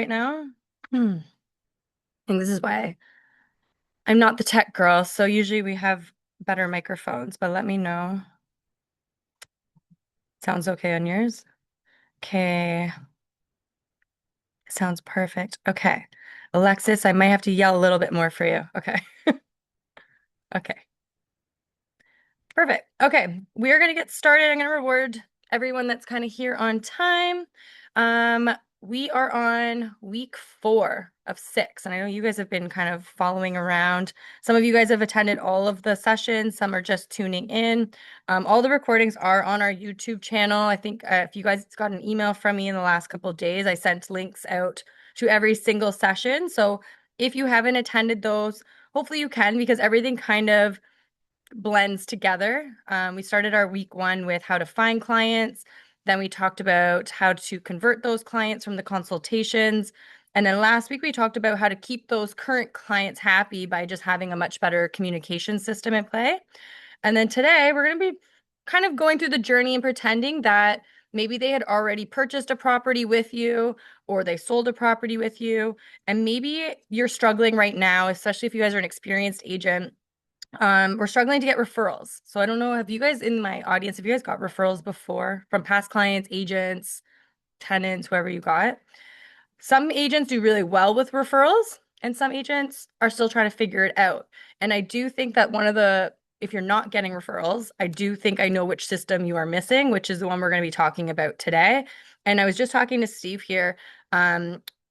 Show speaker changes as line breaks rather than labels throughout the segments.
right now. I think this is why I'm not the tech girl. So usually we have better microphones, but let me know. Sounds okay on yours? Okay. Sounds perfect. Okay. Alexis, I might have to yell a little bit more for you. Okay. Okay. Perfect. Okay, we are going to get started. I'm going to reward everyone that's kind of here on time. Um, we are on week 4 of 6, and I know you guys have been kind of following around. Some of you guys have attended all of the sessions, some are just tuning in. All the recordings are on our YouTube channel. I think if you guys got an email from me in the last couple of days, I sent links out to every single session. So if you haven't attended those, hopefully you can, because everything kind of blends together. We started our week 1 with how to find clients. Then we talked about how to convert those clients from the consultations. And then last week, we talked about how to keep those current clients happy by just having a much better communication system in play. And then today, we're going to be kind of going through the journey and pretending that maybe they had already purchased a property with you or they sold a property with you. And maybe you're struggling right now, especially if you guys are an experienced agent. We're struggling to get referrals. So I don't know, have you guys in my audience, have you guys got referrals before from past clients, agents, tenants, whoever you got? Some agents do really well with referrals, and some agents are still trying to figure it out. And I do think that if you're not getting referrals, I do think I know which system you are missing, which is the one we're going to be talking about today. And I was just talking to Steve here.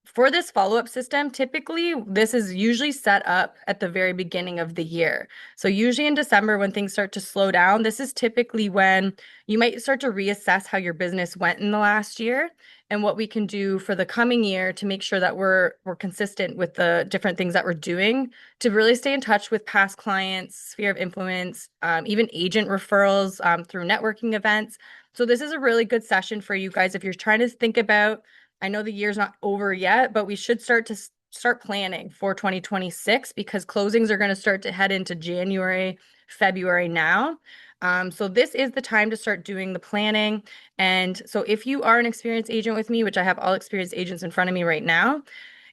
For this follow-up system, typically this is usually set up at the very beginning of the year. So usually in December, when things start to slow down, this is typically when you might start to reassess how your business went in the last year and what we can do for the coming year to make sure that we're consistent with the different things that we're doing to really stay in touch with past clients, sphere of influence, even agent referrals through networking events. So this is a really good session for you guys if you're trying to think about. I know the year's not over yet, but we should start planning for 2026 because closings are going to start to head into January, February now. So this is the time to start doing the planning. And so if you are an experienced agent with me, which I have all experienced agents in front of me right now,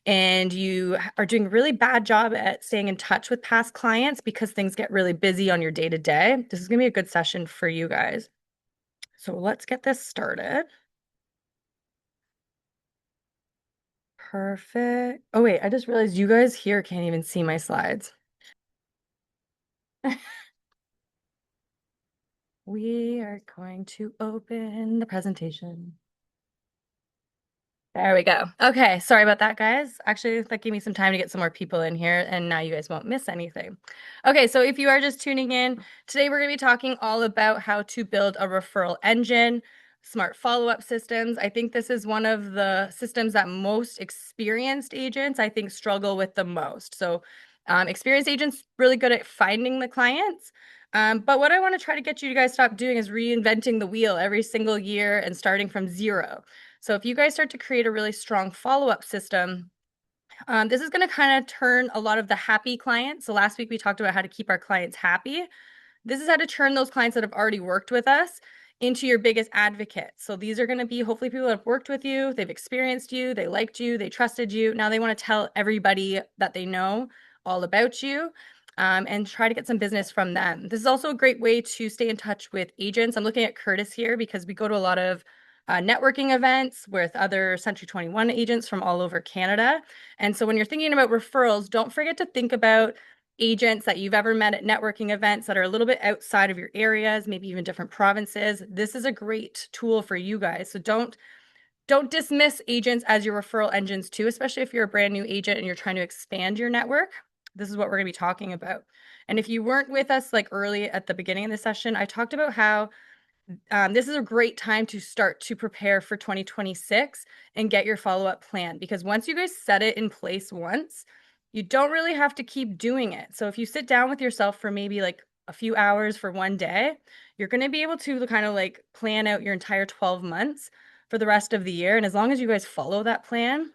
and you are doing a really bad job at staying in touch with past clients because things get really busy on your day to day, this is going to be a good session for you guys. So let's get this started. Perfect. Oh, wait, I just realized you guys here can't even see my slides. We are going to open the presentation. There we go. Okay, sorry about that, guys. Actually, that gave me some time to get some more people in here, and now you guys won't miss anything. Okay, so if you are just tuning in, today we're going to be talking all about how to build a referral engine, smart follow-up systems. I think this is one of the systems that most experienced agents, I think, struggle with the most. So experienced agents really good at finding the clients. But what I want to try to get you guys to stop doing is reinventing the wheel every single year and starting from zero. So if you guys start to create a really strong follow-up system, this is going to kind of turn a lot of the happy clients. So last week we talked about how to keep our clients happy. This is how to turn those clients that have already worked with us into your biggest advocates. So these are going to be hopefully people that have worked with you, they've experienced you, they liked you, they trusted you. Now they want to tell everybody that they know all about you. And try to get some business from them. This is also a great way to stay in touch with agents. I'm looking at Curtis here because we go to a lot of networking events with other Century 21 agents from all over Canada. And so when you're thinking about referrals, don't forget to think about agents that you've ever met at networking events that are a little bit outside of your areas, maybe even different provinces. This is a great tool for you guys. So don't dismiss agents as your referral engines too, especially if you're a brand new agent and you're trying to expand your network. This is what we're going to be talking about. And if you weren't with us like early at the beginning of the session, I talked about how this is a great time to start to prepare for 2026 and get your follow-up plan, because once you guys set it in place once, you don't really have to keep doing it. So if you sit down with yourself for maybe like a few hours for one day, you're going to be able to kind of like plan out your entire 12 months for the rest of the year. And as long as you guys follow that plan,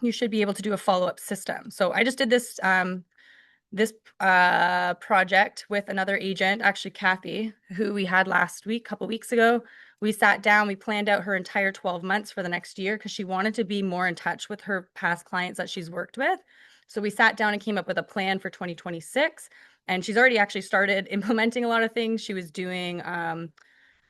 you should be able to do a follow-up system. So I just did this project with another agent, actually Kathy, who we had last week, a couple weeks ago. We sat down, we planned out her entire 12 months for the next year because she wanted to be more in touch with her past clients that she's worked with. So we sat down and came up with a plan for 2026. And she's already actually started implementing a lot of things. She was doing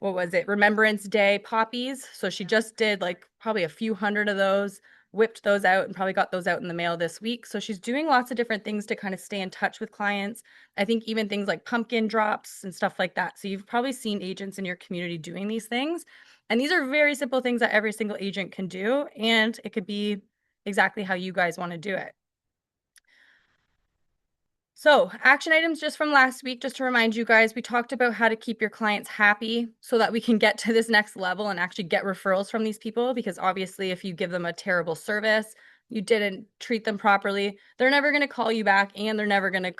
what was it, Remembrance Day poppies. So she just did like probably a few hundred of those, whipped those out, and probably got those out in the mail this week. So she's doing lots of different things to kind of stay in touch with clients. I think even things like pumpkin drops and stuff like that. So you've probably seen agents in your community doing these things. And these are very simple things that every single agent can do. And it could be exactly how you guys want to do it. So, action items just from last week, just to remind you guys, we talked about how to keep your clients happy so that we can get to this next level and actually get referrals from these people. Because obviously, if you give them a terrible service, you didn't treat them properly, they're never going to call you back and they're never going to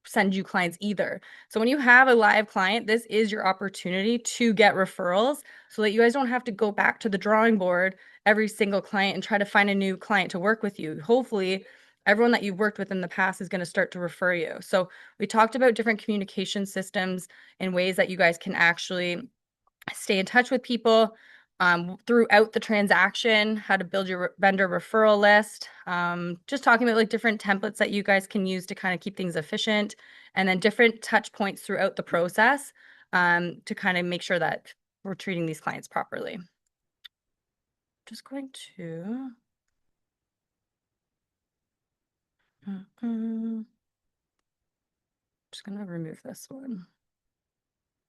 send you clients either. So when you have a live client, this is your opportunity to get referrals so that you guys don't have to go back to the drawing board every single client and try to find a new client to work with you. Hopefully, everyone that you've worked with in the past is going to start to refer you. So we talked about different communication systems and ways that you guys can actually stay in touch with people throughout the transaction, how to build your vendor referral list, just talking about like different templates that you guys can use to kind of keep things efficient, and then different touch points throughout the process to kind of make sure that we're treating these clients properly. Just going to just gonna remove this one.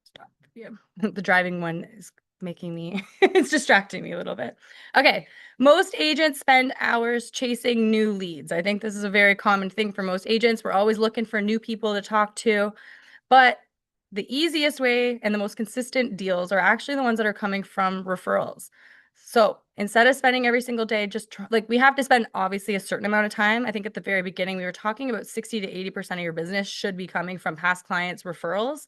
Stop. Yeah, the driving one is making me, it's distracting me a little bit. Okay, most agents spend hours chasing new leads. I think this is a very common thing for most agents. We're always looking for new people to talk to. But the easiest way and the most consistent deals are actually the ones that are coming from referrals. So instead of spending every single day, just like we have to spend obviously a certain amount of time. I think at the very beginning, we were talking about 60 to 80% of your business should be coming from past clients' referrals.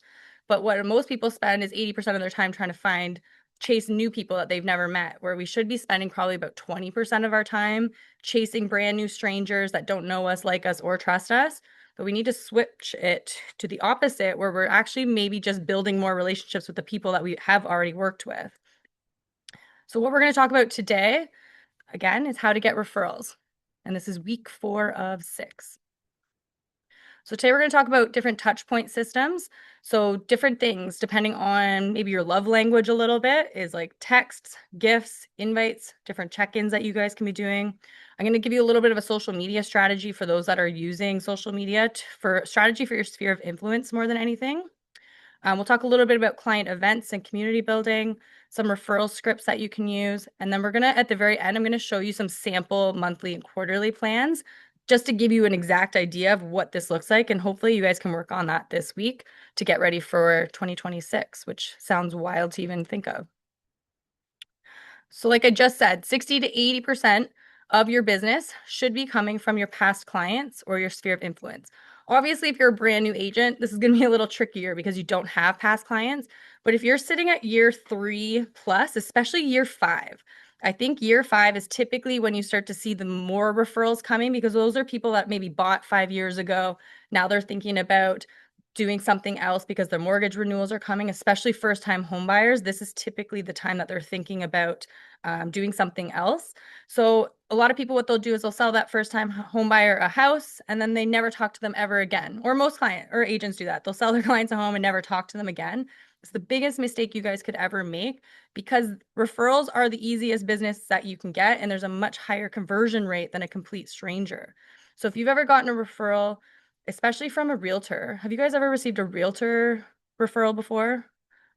But what most people spend is 80% of their time trying to chase new people that they've never met, where we should be spending probably about 20% of our time chasing brand new strangers that don't know us, like us, or trust us. But we need to switch it to the opposite, where we're actually maybe just building more relationships with the people that we have already worked with. So what we're going to talk about today, again, is how to get referrals. And this is week 4 of 6. So today we're going to talk about different touch point systems. So different things, depending on maybe your love language a little bit, is like texts, gifts, invites, different check-ins that you guys can be doing. I'm going to give you a little bit of a social media strategy for those that are using social media for strategy for your sphere of influence more than anything. We'll talk a little bit about client events and community building, some referral scripts that you can use. And then we're going to, at the very end, I'm going to show you some sample monthly and quarterly plans just to give you an exact idea of what this looks like. And hopefully you guys can work on that this week to get ready for 2026, which sounds wild to even think of. So like I just said, 60 to 80% of your business should be coming from your past clients or your sphere of influence. Obviously, if you're a brand new agent, this is going to be a little trickier because you don't have past clients. But if you're sitting at year 3 plus, especially year 5, I think year 5 is typically when you start to see the more referrals coming, because those are people that maybe bought 5 years ago. Now they're thinking about doing something else because their mortgage renewals are coming, especially first-time home buyers. This is typically the time that they're thinking about doing something else. So a lot of people, what they'll do is they'll sell that first-time home buyer a house, and then they never talk to them ever again. Or most client or agents do that. They'll sell their clients a home and never talk to them again. It's the biggest mistake you guys could ever make, because referrals are the easiest business that you can get, and there's a much higher conversion rate than a complete stranger. So if you've ever gotten a referral, especially from a realtor. Have you guys ever received a realtor referral before?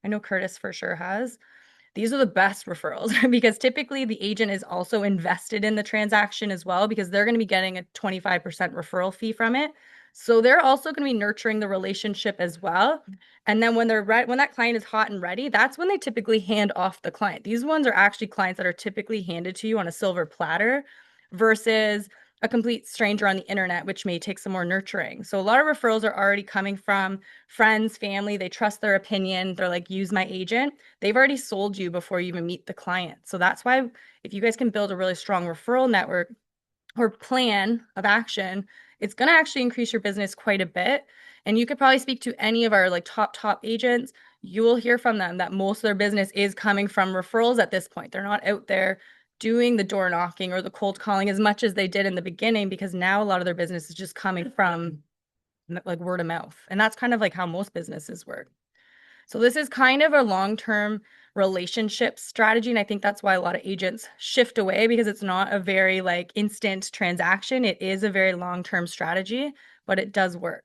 I know Curtis for sure has. These are the best referrals because typically the agent is also invested in the transaction as well, because they're going to be getting a 25% referral fee from it. So they're also going to be nurturing the relationship as well. And then when when that client is hot and ready, that's when they typically hand off the client. These ones are actually clients that are typically handed to you on a silver platter versus a complete stranger on the internet, which may take some more nurturing. So a lot of referrals are already coming from friends, family. They trust their opinion. They're like, use my agent. They've already sold you before you even meet the client. So that's why if you guys can build a really strong referral network or plan of action, it's going to actually increase your business quite a bit. And you could probably speak to any of our like top agents. you will hear from them that most of their business is coming from referrals at this point. They're not out there doing the door knocking or the cold calling as much as they did in the beginning, because now a lot of their business is just coming from like word of mouth. And that's kind of like how most businesses work. So this is kind of a long-term relationship strategy. And I think that's why a lot of agents shift away, because it's not a very like instant transaction. It is a very long-term strategy, but it does work.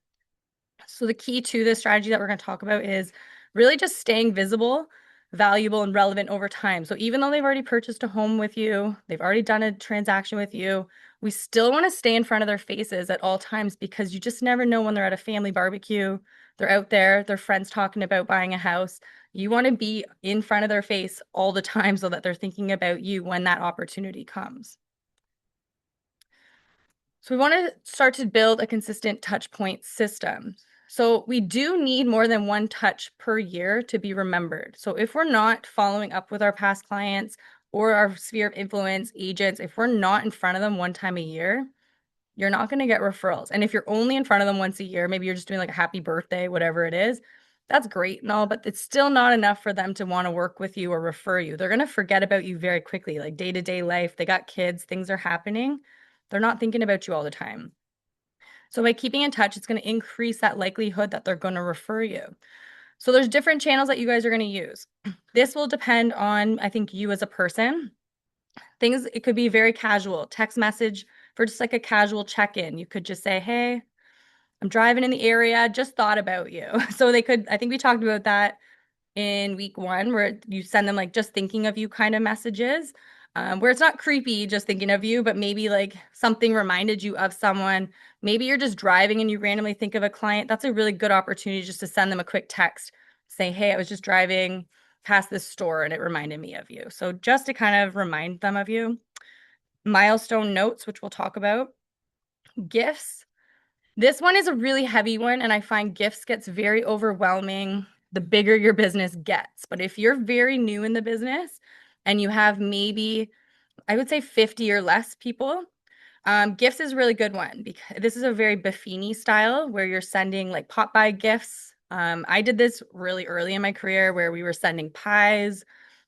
So the key to this strategy that we're going to talk about is really just staying visible, valuable, and relevant over time. So even though they've already purchased a home with you, they've already done a transaction with you, we still want to stay in front of their faces at all times, because you just never know when they're at a family barbecue, they're out there, their friends talking about buying a house. You want to be in front of their face all the time so that they're thinking about you when that opportunity comes. So we want to start to build a consistent touch point system. So we do need more than one touch per year to be remembered. So if we're not following up with our past clients or our sphere of influence agents, if we're not in front of them one time a year, you're not going to get referrals. And if you're only in front of them once a year, maybe you're just doing like a happy birthday, whatever it is, that's great and all, but it's still not enough for them to want to work with you or refer you. They're going to forget about you very quickly, like day-to-day life. They got kids, things are happening. They're not thinking about you all the time. So by keeping in touch, it's going to increase that likelihood that they're going to refer you. So there's different channels that you guys are going to use. This will depend on, I think, you as a person. Things, it could be very casual, text message for just like a casual check-in. You could just say, hey, I'm driving in the area, just thought about you. So they could, I think we talked about that in week 1, where you send them like just thinking of you kind of messages, where it's not creepy just thinking of you, but maybe like something reminded you of someone. Maybe you're just driving and you randomly think of a client. That's a really good opportunity just to send them a quick text, say, hey, I was just driving past this store and it reminded me of you. So just to kind of remind them of you. Milestone notes, which we'll talk about. Gifts. This one is a really heavy one, and I find gifts gets very overwhelming the bigger your business gets. But if you're very new in the business and you have maybe, I would say 50 or less people, gifts is a really good one, because this is a very Buffini style where you're sending like pop by gifts. I did this really early in my career where we were sending pies.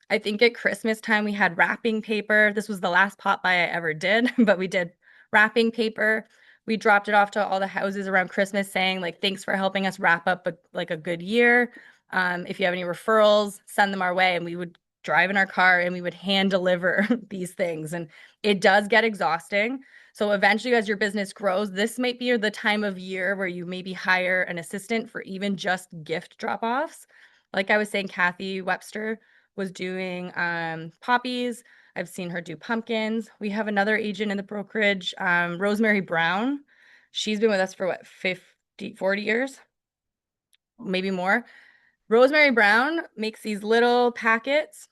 I think at Christmas time we had wrapping paper. This was the last pop by I ever did, but we did wrapping paper. We dropped it off to all the houses around Christmas saying like, thanks for helping us wrap up a good year. If you have any referrals, send them our way. And we would drive in our car and we would hand deliver these things. And it does get exhausting. So eventually, as your business grows, this might be the time of year where you maybe hire an assistant for even just gift drop-offs. Like I was saying, Kathy Webster was doing poppies. I've seen her do pumpkins. We have another agent in the brokerage, Rosemary Brown. She's been with us for what, 50, 40 years, maybe more. Rosemary Brown makes these little packets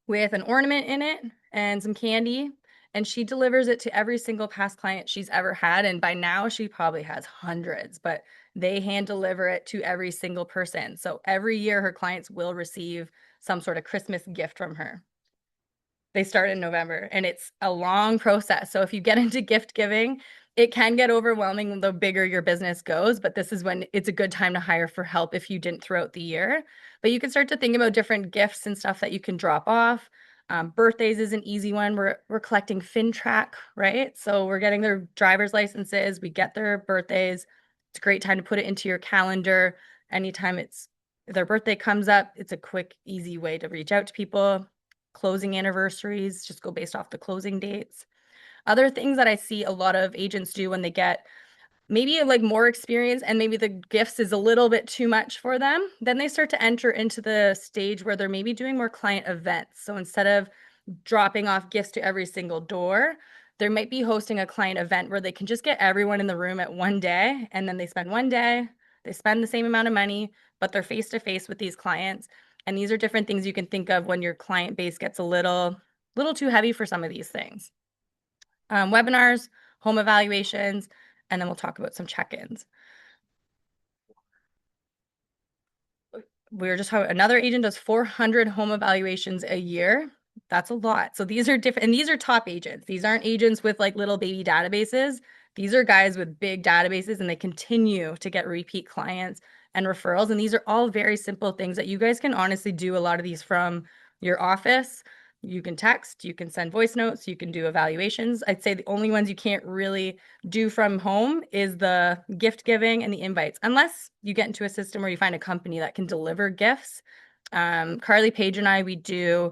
with an ornament in it and some candy, and she delivers it to every single past client she's ever had. And by now she probably has hundreds, but they hand deliver it to every single person. So every year her clients will receive some sort of Christmas gift from her. They start in November, and it's a long process. So if you get into gift giving, it can get overwhelming the bigger your business goes, but this is when it's a good time to hire for help if you didn't throughout the year. But you can start to think about different gifts and stuff that you can drop off. Birthdays is an easy one. We're collecting FinTrack, right? So we're getting their driver's licenses, we get their birthdays. It's a great time to put it into your calendar. Anytime their birthday comes up, it's a quick, easy way to reach out to people. Closing anniversaries, just go based off the closing dates. Other things that I see a lot of agents do when they get maybe like more experience and maybe the gifts is a little bit too much for them, then they start to enter into the stage where they're maybe doing more client events. So instead of dropping off gifts to every single door, they might be hosting a client event where they can just get everyone in the room at one day, and then they spend one day, they spend the same amount of money, but they're face to face with these clients. And these are different things you can think of when your client base gets a little too heavy for some of these things. Webinars, home evaluations, and then we'll talk about some check-ins. We were just talking, another agent does 400 home evaluations a year. That's a lot. So these are different, and these are top agents. These aren't agents with like little baby databases. These are guys with big databases, and they continue to get repeat clients and referrals. And these are all very simple things that you guys can honestly do a lot of these from your office. You can text, you can send voice notes, you can do evaluations. I'd say the only ones you can't really do from home is the gift giving and the invites, unless you get into a system where you find a company that can deliver gifts. Carly Page and I, we do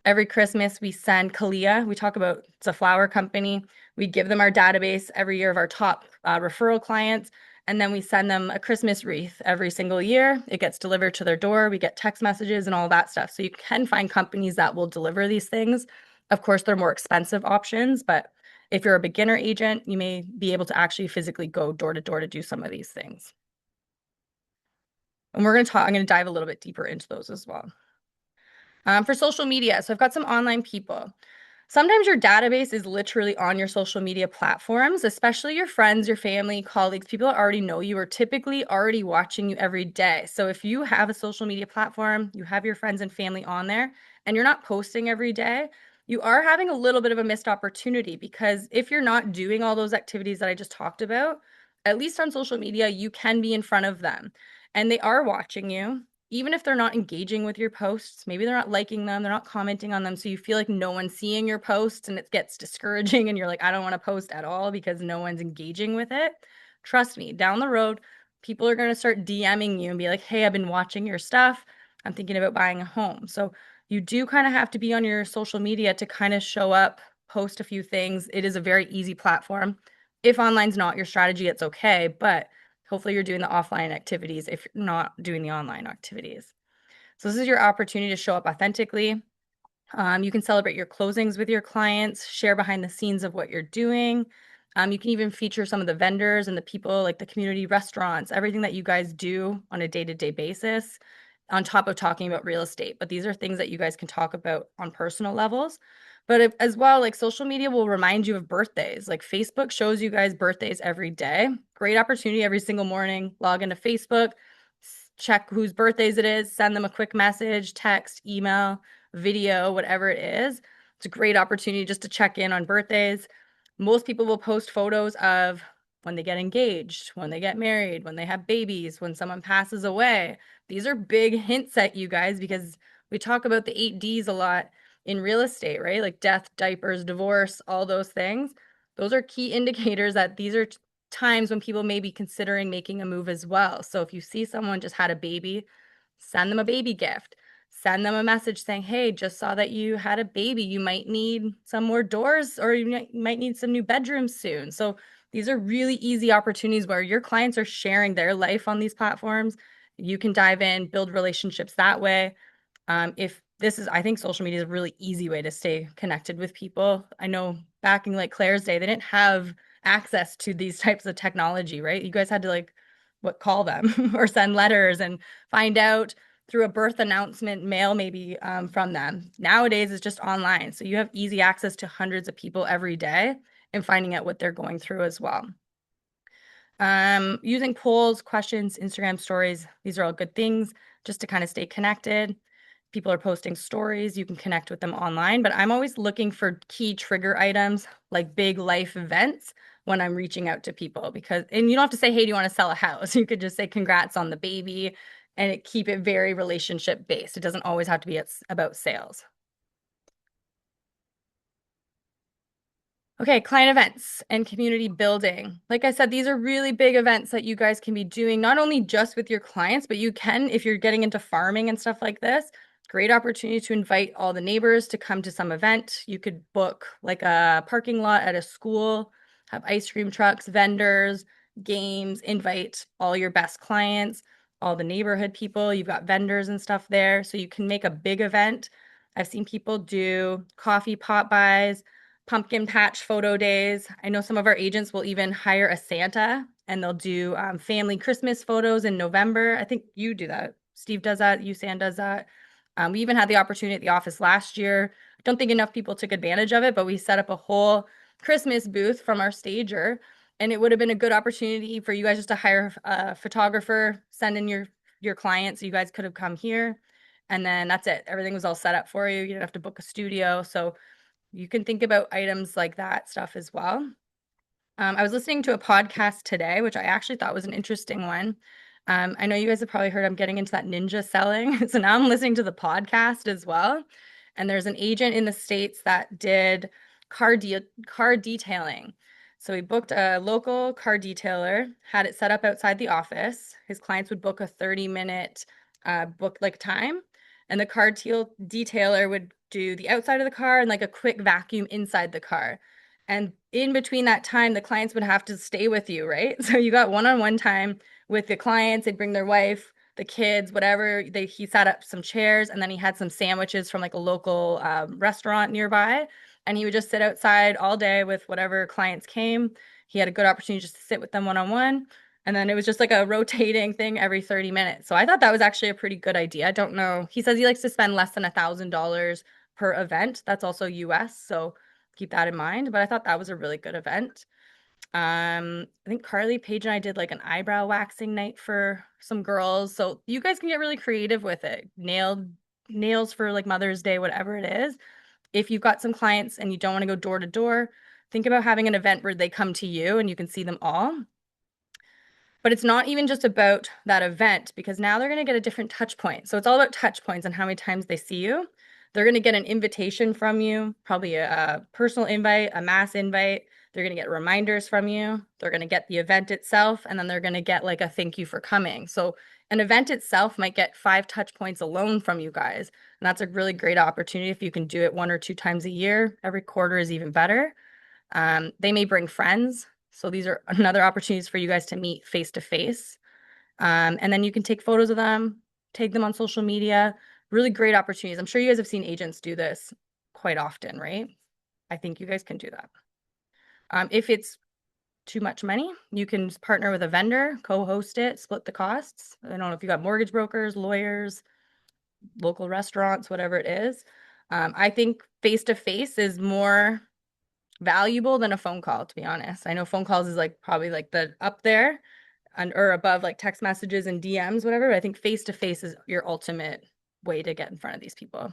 every Christmas, we send Kalia. We talk about it's a flower company. We give them our database every year of our top referral clients, and then we send them a Christmas wreath every single year. It gets delivered to their door. We get text messages and all that stuff. So you can find companies that will deliver these things. Of course, they're more expensive options, but if you're a beginner agent, you may be able to actually physically go door to door to do some of these things. And I'm going to dive a little bit deeper into those as well. For social media, so I've got some online people. Sometimes your database is literally on your social media platforms, especially your friends, your family, colleagues, people that already know you are typically already watching you every day. So if you have a social media platform, you have your friends and family on there, and you're not posting every day, you are having a little bit of a missed opportunity, because if you're not doing all those activities that I just talked about, at least on social media, you can be in front of them and they are watching you. Even if they're not engaging with your posts, maybe they're not liking them, they're not commenting on them. So you feel like no one's seeing your posts and it gets discouraging and you're like, I don't want to post at all because no one's engaging with it. Trust me, down the road, people are going to start DMing you and be like, hey, I've been watching your stuff. I'm thinking about buying a home. So you do kind of have to be on your social media to kind of show up, post a few things. It is a very easy platform. If online's not your strategy, it's okay. But hopefully you're doing the offline activities if you're not doing the online activities. So this is your opportunity to show up authentically. You can celebrate your closings with your clients, share behind the scenes of what you're doing. You can even feature some of the vendors and the people, like the community restaurants, everything that you guys do on a day-to-day basis, on top of talking about real estate. But these are things that you guys can talk about on personal levels. But as well, like social media will remind you of birthdays. Like Facebook shows you guys birthdays every day. Great opportunity every single morning. Log into Facebook, check whose birthdays it is, send them a quick message, text, email, video, whatever it is. It's a great opportunity just to check in on birthdays. Most people will post photos of when they get engaged, when they get married, when they have babies, when someone passes away. These are big hints at you guys, because we talk about the 8Ds a lot in real estate, right? Like death, diapers, divorce, all those things. Those are key indicators that these are times when people may be considering making a move as well. So if you see someone just had a baby, send them a baby gift. Send them a message saying, hey, just saw that you had a baby. You might need some more doors, or you might need some new bedrooms soon. So these are really easy opportunities where your clients are sharing their life on these platforms. You can dive in, build relationships that way. If this is, I think social media is a really easy way to stay connected with people. I know back in like Claire's day, they didn't have access to these types of technology, right? You guys had to like call them or send letters and find out through a birth announcement mail maybe from them. Nowadays it's just online. So you have easy access to hundreds of people every day and finding out what they're going through as well. Using polls, questions, Instagram stories, these are all good things just to kind of stay connected. People are posting stories, you can connect with them online, but I'm always looking for key trigger items like big life events when I'm reaching out to people, because, and you don't have to say, hey, do you want to sell a house? You could just say congrats on the baby and keep it very relationship based. It doesn't always have to be about sales. Okay, client events and community building. Like I said, these are really big events that you guys can be doing, not only just with your clients, but you can, if you're getting into farming and stuff like this, great opportunity to invite all the neighbors to come to some event. You could book like a parking lot at a school, have ice cream trucks, vendors, games, invite all your best clients, all the neighborhood people. You've got vendors and stuff there. So you can make a big event. I've seen people do coffee pot buys, pumpkin patch photo days. I know some of our agents will even hire a Santa and they'll do family Christmas photos in November. I think you do that. Steve does that. USAN does that. We even had the opportunity at the office last year. I don't think enough people took advantage of it, but we set up a whole Christmas booth from our stager, and it would have been a good opportunity for you guys just to hire a photographer, send in your clients. So you guys could have come here, and then that's it. Everything was all set up for you. You didn't have to book a studio. So you can think about items like that stuff as well. I was listening to a podcast today, which I actually thought was an interesting one. I know you guys have probably heard I'm getting into that ninja selling. So now I'm listening to the podcast as well. And there's an agent in the States that did car detailing. So he booked a local car detailer, had it set up outside the office. His clients would book a 30-minute book like time, and the detailer would do the outside of the car and like a quick vacuum inside the car. And in between that time, the clients would have to stay with you, right? So you got one-on-one time with the clients. They'd bring their wife, the kids, whatever. He set up some chairs, and then he had some sandwiches from like a local restaurant nearby. And he would just sit outside all day with whatever clients came. He had a good opportunity just to sit with them one on one. And then it was just like a rotating thing every 30 minutes. So I thought that was actually a pretty good idea. I don't know. He says he likes to spend less than $1,000 per event. That's also US. So keep that in mind. But I thought that was a really good event. I think Carly, Paige, and I did like an eyebrow waxing night for some girls. So you guys can get really creative with it. Nails for like Mother's Day, whatever it is. If you've got some clients and you don't want to go door to door, think about having an event where they come to you and you can see them all. But it's not even just about that event, because now they're going to get a different touch point. So it's all about touch points and how many times they see you. They're going to get an invitation from you, probably a personal invite, a mass invite. They're going to get reminders from you. They're going to get the event itself, and then they're going to get like a thank you for coming. So an event itself might get 5 touch points alone from you guys. And that's a really great opportunity if you can do it 1 or 2 times a year. Every quarter is even better. They may bring friends. So these are another opportunities for you guys to meet face to face. And then you can take photos of them, tag them on social media. Really great opportunities. I'm sure you guys have seen agents do this quite often, right? I think you guys can do that. If it's too much money, you can partner with a vendor, co-host it, split the costs. I don't know if you got mortgage brokers, lawyers, local restaurants, whatever it is. I think face to face is more valuable than a phone call, to be honest. I know phone calls is like probably like the up there and or above like text messages and DMs, whatever. But I think face to face is your ultimate way to get in front of these people.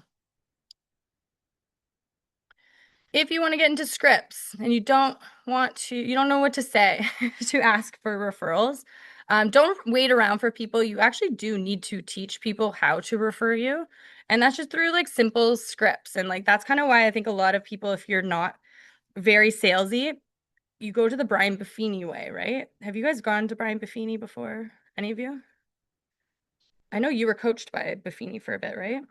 If you want to get into scripts and you don't know what to say to ask for referrals, don't wait around for people. You actually do need to teach people how to refer you. And that's just through like simple scripts. And like that's kind of why I think a lot of people, if you're not very salesy, you go to the Brian Buffini way, right? Have you guys gone to Brian Buffini before? Any of you? I know you were coached by Buffini for a bit, right?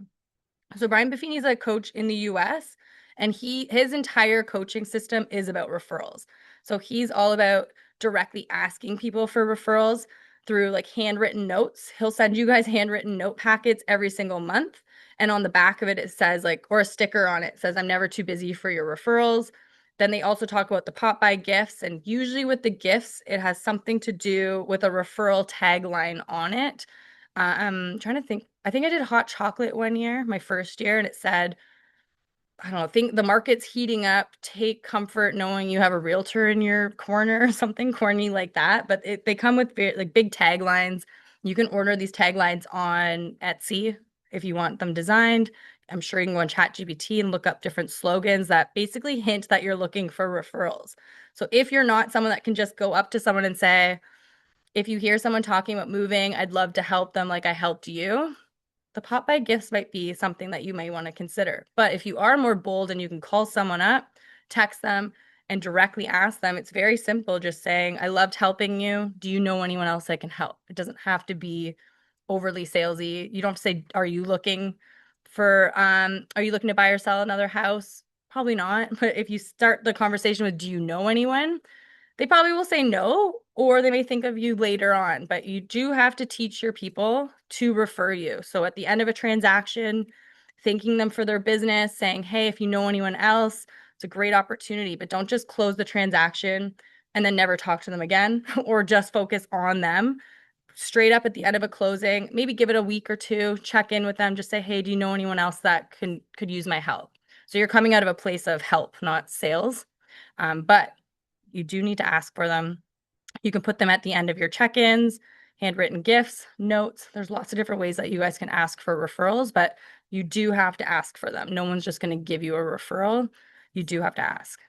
So Brian Buffini is a coach in the US, and his entire coaching system is about referrals. So he's all about directly asking people for referrals through like handwritten notes. He'll send you guys handwritten note packets every single month. And on the back of it, it says like, or a sticker on it says, I'm never too busy for your referrals. Then they also talk about the pop by gifts. And usually with the gifts, it has something to do with a referral tagline on it. I'm trying to think. I think I did hot chocolate one year, my first year, and it said, I don't know, think the market's heating up. Take comfort knowing you have a realtor in your corner or something corny like that. But they come with like big taglines. You can order these taglines on Etsy if you want them designed. I'm sure you can go on ChatGPT and look up different slogans that basically hint that you're looking for referrals. So if you're not someone that can just go up to someone and say, if you hear someone talking about moving, I'd love to help them like I helped you, the pop by gifts might be something that you may want to consider. But if you are more bold and you can call someone up, text them, and directly ask them, it's very simple. Just saying, I loved helping you. Do you know anyone else I can help? It doesn't have to be overly salesy. You don't have to say, are you looking to buy or sell another house? Probably not. But if you start the conversation with, do you know anyone? They probably will say no, or they may think of you later on, but you do have to teach your people to refer you. So at the end of a transaction, thanking them for their business, saying, hey, if you know anyone else, it's a great opportunity, but don't just close the transaction and then never talk to them again or just focus on them. Straight up at the end of a closing, maybe give it a week or two, check in with them, just say, hey, do you know anyone else that could use my help? So you're coming out of a place of help, not sales. But you do need to ask for them. You can put them at the end of your check-ins, handwritten gifts, notes. There's lots of different ways that you guys can ask for referrals, but you do have to ask for them. No one's just going to give you a referral. You do have to ask.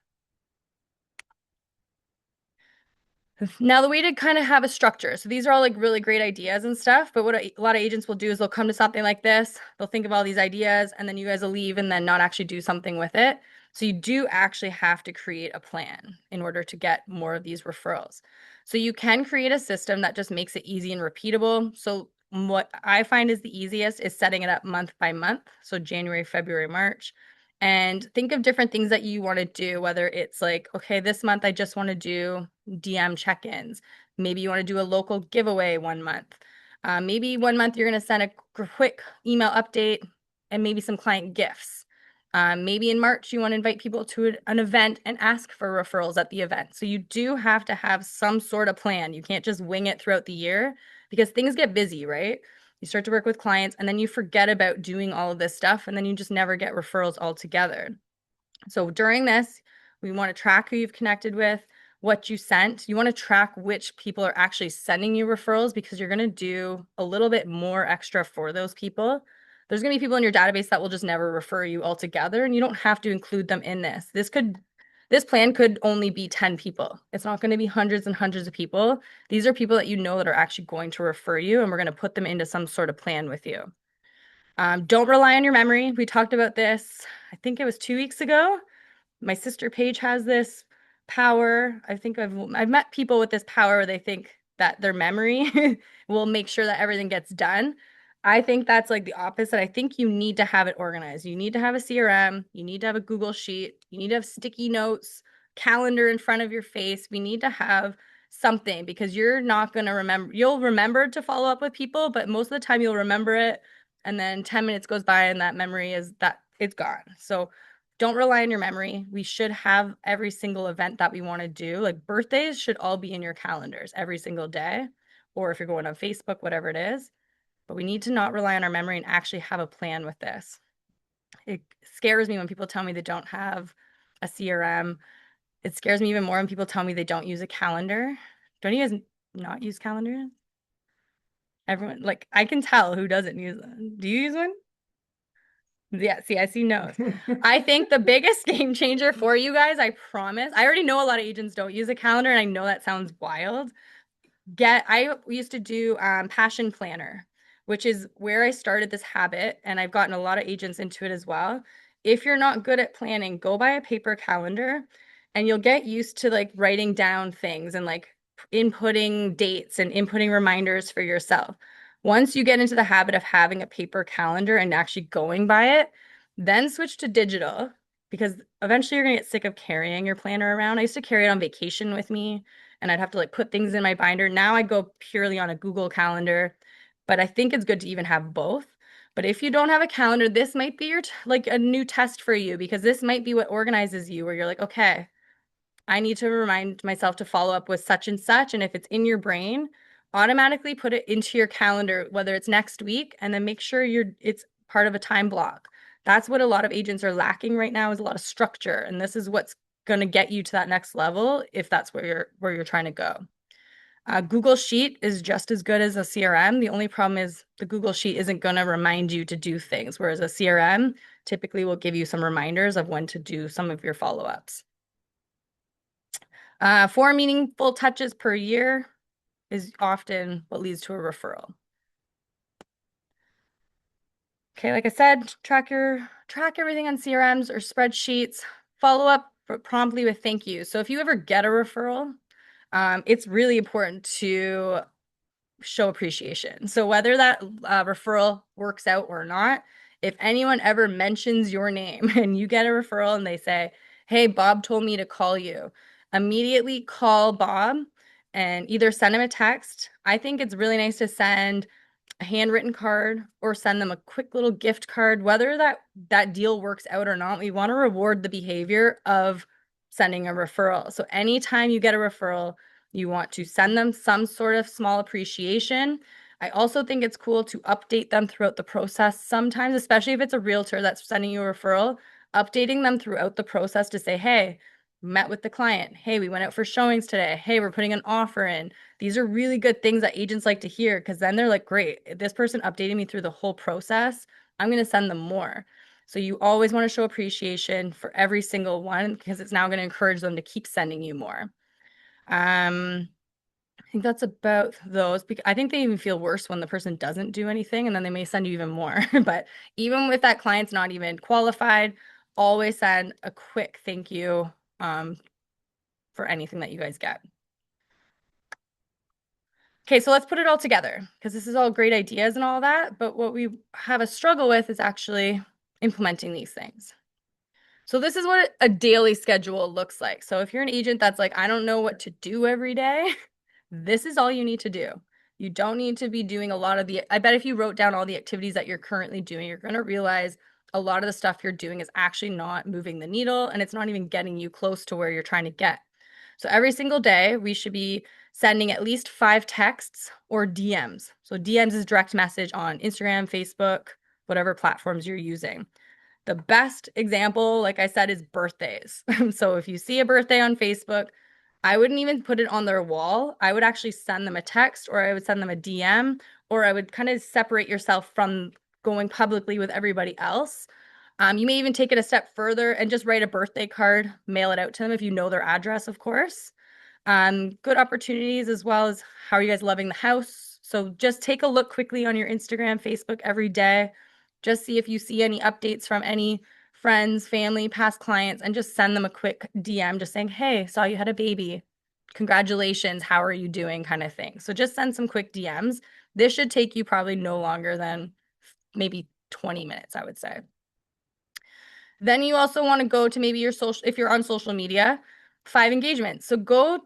Now, the way to kind of have a structure. So these are all like really great ideas and stuff. But what a lot of agents will do is they'll come to something like this, they'll think of all these ideas, and then you guys will leave and then not actually do something with it. So you do actually have to create a plan in order to get more of these referrals. So you can create a system that just makes it easy and repeatable. So what I find is the easiest is setting it up month by month. So January, February, March. And think of different things that you want to do, whether it's like, okay, this month I just want to do DM check-ins. Maybe you want to do a local giveaway one month. Maybe one month you're going to send a quick email update and maybe some client gifts. Maybe in March you want to invite people to an event and ask for referrals at the event. So you do have to have some sort of plan. You can't just wing it throughout the year because things get busy, right? You start to work with clients and then you forget about doing all of this stuff and then you just never get referrals altogether. So during this, we want to track who you've connected with, what you sent. You want to track which people are actually sending you referrals because you're going to do a little bit more extra for those people. There's going to be people in your database that will just never refer you altogether, and you don't have to include them in this. This plan could only be 10 people. It's not going to be hundreds and hundreds of people. These are people that you know that are actually going to refer you, and we're going to put them into some sort of plan with you. Don't rely on your memory. We talked about this, I think it was 2 weeks ago. My sister Paige has this power. I think I've met people with this power where they think that their memory will make sure that everything gets done. I think that's like the opposite. I think you need to have it organized. You need to have a CRM, you need to have a Google Sheet, you need to have sticky notes, calendar in front of your face. We need to have something because you're not going to remember. You'll remember to follow up with people, but most of the time you'll remember it and then 10 minutes goes by and that memory is that it's gone. So don't rely on your memory. We should have every single event that we want to do. Like birthdays should all be in your calendars every single day, or if you're going on Facebook, whatever it is. But we need to not rely on our memory and actually have a plan with this. It scares me when people tell me they don't have a CRM. It scares me even more when people tell me they don't use a calendar. Don't you guys not use calendars? Everyone, like, I can tell who doesn't use them. Do you use one? Yeah, see, I see no's. I think the biggest game changer for you guys, I promise. I already know a lot of agents don't use a calendar, and I know that sounds wild. I used to do Passion Planner, which is where I started this habit, and I've gotten a lot of agents into it as well. If you're not good at planning, go buy a paper calendar, and you'll get used to like writing down things and like inputting dates and inputting reminders for yourself. Once you get into the habit of having a paper calendar and actually going by it, then switch to digital because eventually you're gonna get sick of carrying your planner around. I used to carry it on vacation with me and I'd have to like put things in my binder. Now I go purely on a Google Calendar, but I think it's good to even have both. But if you don't have a calendar, this might be your like a new test for you because this might be what organizes you where you're like, okay, I need to remind myself to follow up with such and such. And if it's in your brain, automatically put it into your calendar, whether it's next week, and then make sure it's part of a time block. That's what a lot of agents are lacking right now is a lot of structure. And this is what's going to get you to that next level if that's where you're trying to go. Google Sheet is just as good as a CRM. The only problem is the Google Sheet isn't going to remind you to do things, whereas a CRM typically will give you some reminders of when to do some of your follow-ups. 4 meaningful touches per year is often what leads to a referral. Okay, like I said, track everything on CRMs or spreadsheets. Follow up promptly with thank you. So if you ever get a referral, it's really important to show appreciation. So whether that referral works out or not, if anyone ever mentions your name and you get a referral and they say, "Hey, Bob told me to call you," immediately call Bob and either send him a text. I think it's really nice to send a handwritten card or send them a quick little gift card. Whether that deal works out or not, we want to reward the behavior of sending a referral. So anytime you get a referral, you want to send them some sort of small appreciation. I also think it's cool to update them throughout the process sometimes, especially if it's a realtor that's sending you a referral, updating them throughout the process to say, "Hey, met with the client. Hey, we went out for showings today. Hey, we're putting an offer in." These are really good things that agents like to hear because then they're like, "Great, if this person updated me through the whole process, I'm going to send them more." So you always want to show appreciation for every single one because it's now going to encourage them to keep sending you more. Um, I think that's about those. I think they even feel worse when the person doesn't do anything and then they may send you even more. But even with that client's not even qualified, always send a quick thank you for anything that you guys get. Okay, so let's put it all together because this is all great ideas and all that. But what we have a struggle with is actually implementing these things. So this is what a daily schedule looks like. So if you're an agent that's like, I don't know what to do every day, this is all you need to do. You don't need to be doing a lot of I bet if you wrote down all the activities that you're currently doing, you're going to realize a lot of the stuff you're doing is actually not moving the needle and it's not even getting you close to where you're trying to get. So every single day, we should be sending at least 5 texts or DMs. So DMs is direct message on Instagram, Facebook, whatever platforms you're using. The best example, like I said, is birthdays. So if you see a birthday on Facebook, I wouldn't even put it on their wall. I would actually send them a text or I would send them a DM or I would kind of separate yourself from going publicly with everybody else. You may even take it a step further and just write a birthday card, mail it out to them if you know their address, of course. Good opportunities as well as how are you guys loving the house? So just take a look quickly on your Instagram, Facebook every day. Just see if you see any updates from any friends, family, past clients, and just send them a quick DM just saying, hey, saw you had a baby. Congratulations. How are you doing? Kind of thing. So just send some quick DMs. This should take you probably no longer than maybe 20 minutes, I would say. Then you also want to go to maybe your social, if you're on social media, 5 engagements. So go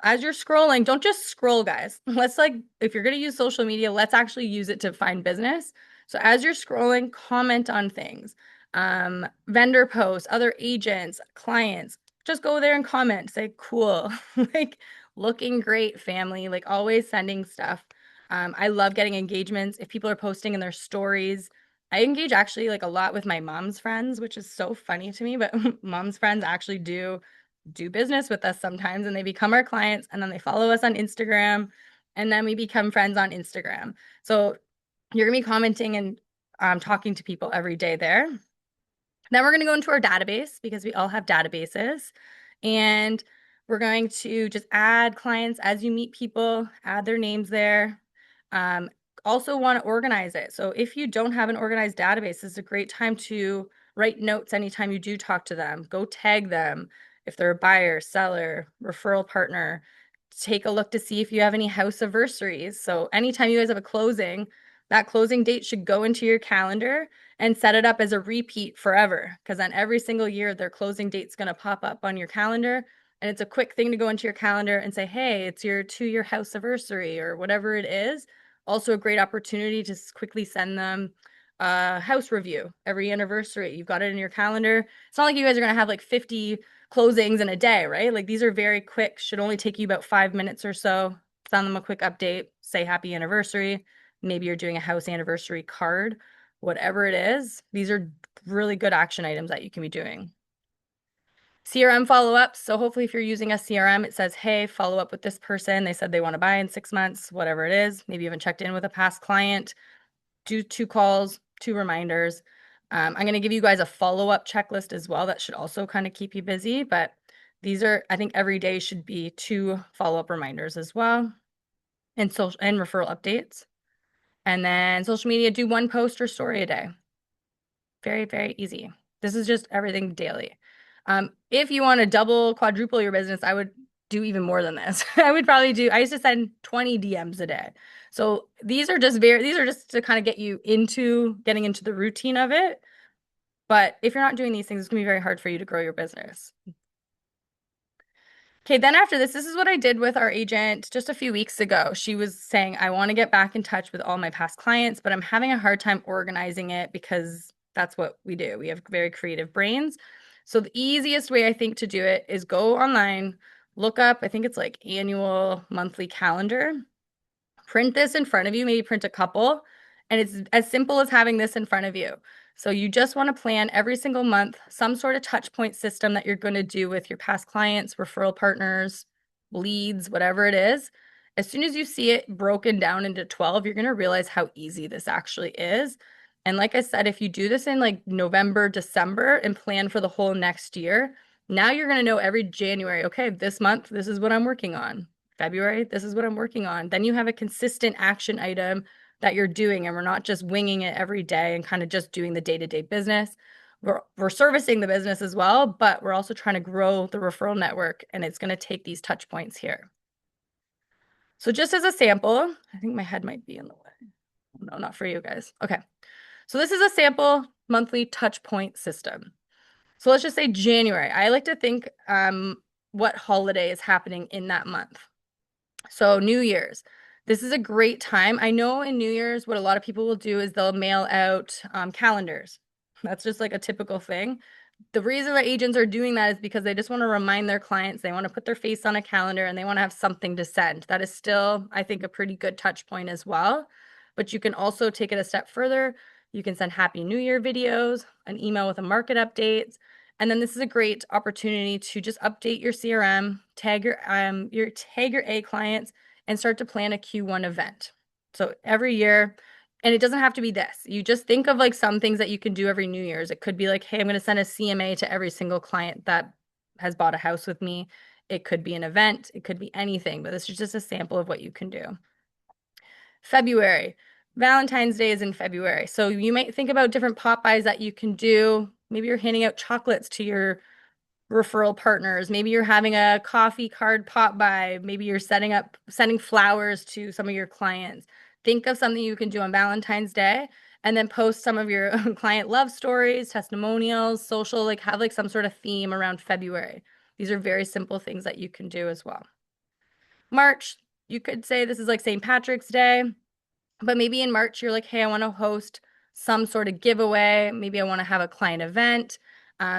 as you're scrolling, don't just scroll, guys. Let's like, if you're going to use social media, let's actually use it to find business. So as you're scrolling, comment on things, vendor posts, other agents, clients, just go there and comment, say, cool, like looking great, family, like always sending stuff. I love getting engagements. If people are posting in their stories, I engage actually like a lot with my mom's friends, which is so funny to me, but mom's friends actually do business with us sometimes and they become our clients and then they follow us on Instagram and then we become friends on Instagram. So you're going to be commenting and talking to people every day there. Then we're going to go into our database because we all have databases and we're going to just add clients as you meet people, add their names there. Also want to organize it. So if you don't have an organized database, it's a great time to write notes anytime you do talk to them. Go tag them if they're a buyer, seller, referral partner. Take a look to see if you have any house anniversaries. So anytime you guys have a closing, that closing date should go into your calendar and set it up as a repeat forever. Because then every single year, their closing date's going to pop up on your calendar. And it's a quick thing to go into your calendar and say, hey, it's your 2-year house anniversary or whatever it is. Also, a great opportunity to quickly send them a house review every anniversary. You've got it in your calendar. It's not like you guys are going to have like 50 closings in a day, right? Like these are very quick, should only take you about 5 minutes or so. Send them a quick update, say happy anniversary. Maybe you're doing a house anniversary card, whatever it is. These are really good action items that you can be doing. CRM follow-ups. So hopefully if you're using a CRM, it says, hey, follow up with this person. They said they want to buy in 6 months, whatever it is. Maybe you haven't checked in with a past client. Do 2 calls, 2 reminders. I'm going to give you guys a follow-up checklist as well. That should also kind of keep you busy. But these are, I think every day should be 2 follow-up reminders as well. And social and referral updates. And then social media, do 1 post or story a day. Very, very easy. This is just everything daily. If you want to double, quadruple your business, I would do even more than this. I used to send 20 DMs a day. So these are just to kind of get you getting into the routine of it. But if you're not doing these things, it's gonna be very hard for you to grow your business. Okay, then after this is what I did with our agent just a few weeks ago. She was saying, I want to get back in touch with all my past clients, but I'm having a hard time organizing it because that's what we do. We have very creative brains. So the easiest way I think to do it is go online, look up, I think it's like annual monthly calendar. Print this in front of you, maybe print a couple, and it's as simple as having this in front of you. So you just want to plan every single month some sort of touch point system that you're going to do with your past clients, referral partners, leads, whatever it is. As soon as you see it broken down into 12, you're going to realize how easy this actually is. And like I said, if you do this in like November, December and plan for the whole next year, now you're going to know every January, okay, this month, this is what I'm working on. February, this is what I'm working on. Then you have a consistent action item that you're doing, and we're not just winging it every day and kind of just doing the day-to-day business. We're servicing the business as well, but we're also trying to grow the referral network, and it's going to take these touch points here. So just as a sample, I think my head might be in the way. No, not for you guys. Okay. So this is a sample monthly touch point system. So let's just say January. I like to think what holiday is happening in that month. So New Year's. This is a great time. I know in New Year's, what a lot of people will do is they'll mail out calendars. That's just like a typical thing. The reason that agents are doing that is because they just want to remind their clients, they want to put their face on a calendar and they want to have something to send. That is still, I think, a pretty good touch point as well. But you can also take it a step further. You can send Happy New Year videos, an email with a market updates. And then this is a great opportunity to just update your CRM, tag your A clients, and start to plan a Q1 event. So every year, and it doesn't have to be this. You just think of like some things that you can do every New Year's. It could be like, hey, I'm going to send a CMA to every single client that has bought a house with me. It could be an event. It could be anything, but this is just a sample of what you can do. February. Valentine's Day is in February. So you might think about different pop buys that you can do. Maybe you're handing out chocolates to your referral partners. Maybe you're having a coffee card pop by. Maybe you're sending flowers to some of your clients. Think of something you can do on Valentine's Day and then post some of your client love stories, testimonials, social, like have like some sort of theme around February. These are very simple things that you can do as well. March, you could say this is like St. Patrick's Day, but maybe in March you're like, hey, I want to host some sort of giveaway. Maybe I want to have a client event.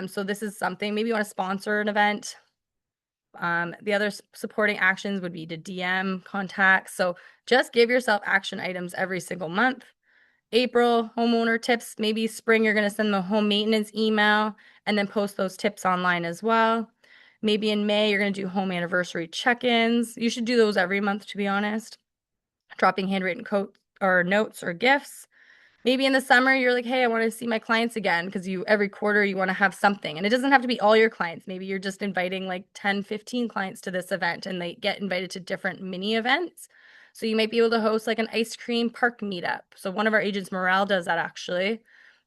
So this is something, maybe you want to sponsor an event. The other supporting actions would be to DM contacts. So just give yourself action items every single month. April, homeowner tips. Maybe spring, you're going to send the home maintenance email and then post those tips online as well. Maybe in May, you're going to do home anniversary check-ins. You should do those every month, to be honest. Dropping handwritten notes or gifts. Maybe in the summer, you're like, hey, I want to see my clients again because every quarter you want to have something. And it doesn't have to be all your clients. Maybe you're just inviting like 10, 15 clients to this event and they get invited to different mini events. So you might be able to host like an ice cream park meetup. So one of our agents, Morale, does that actually.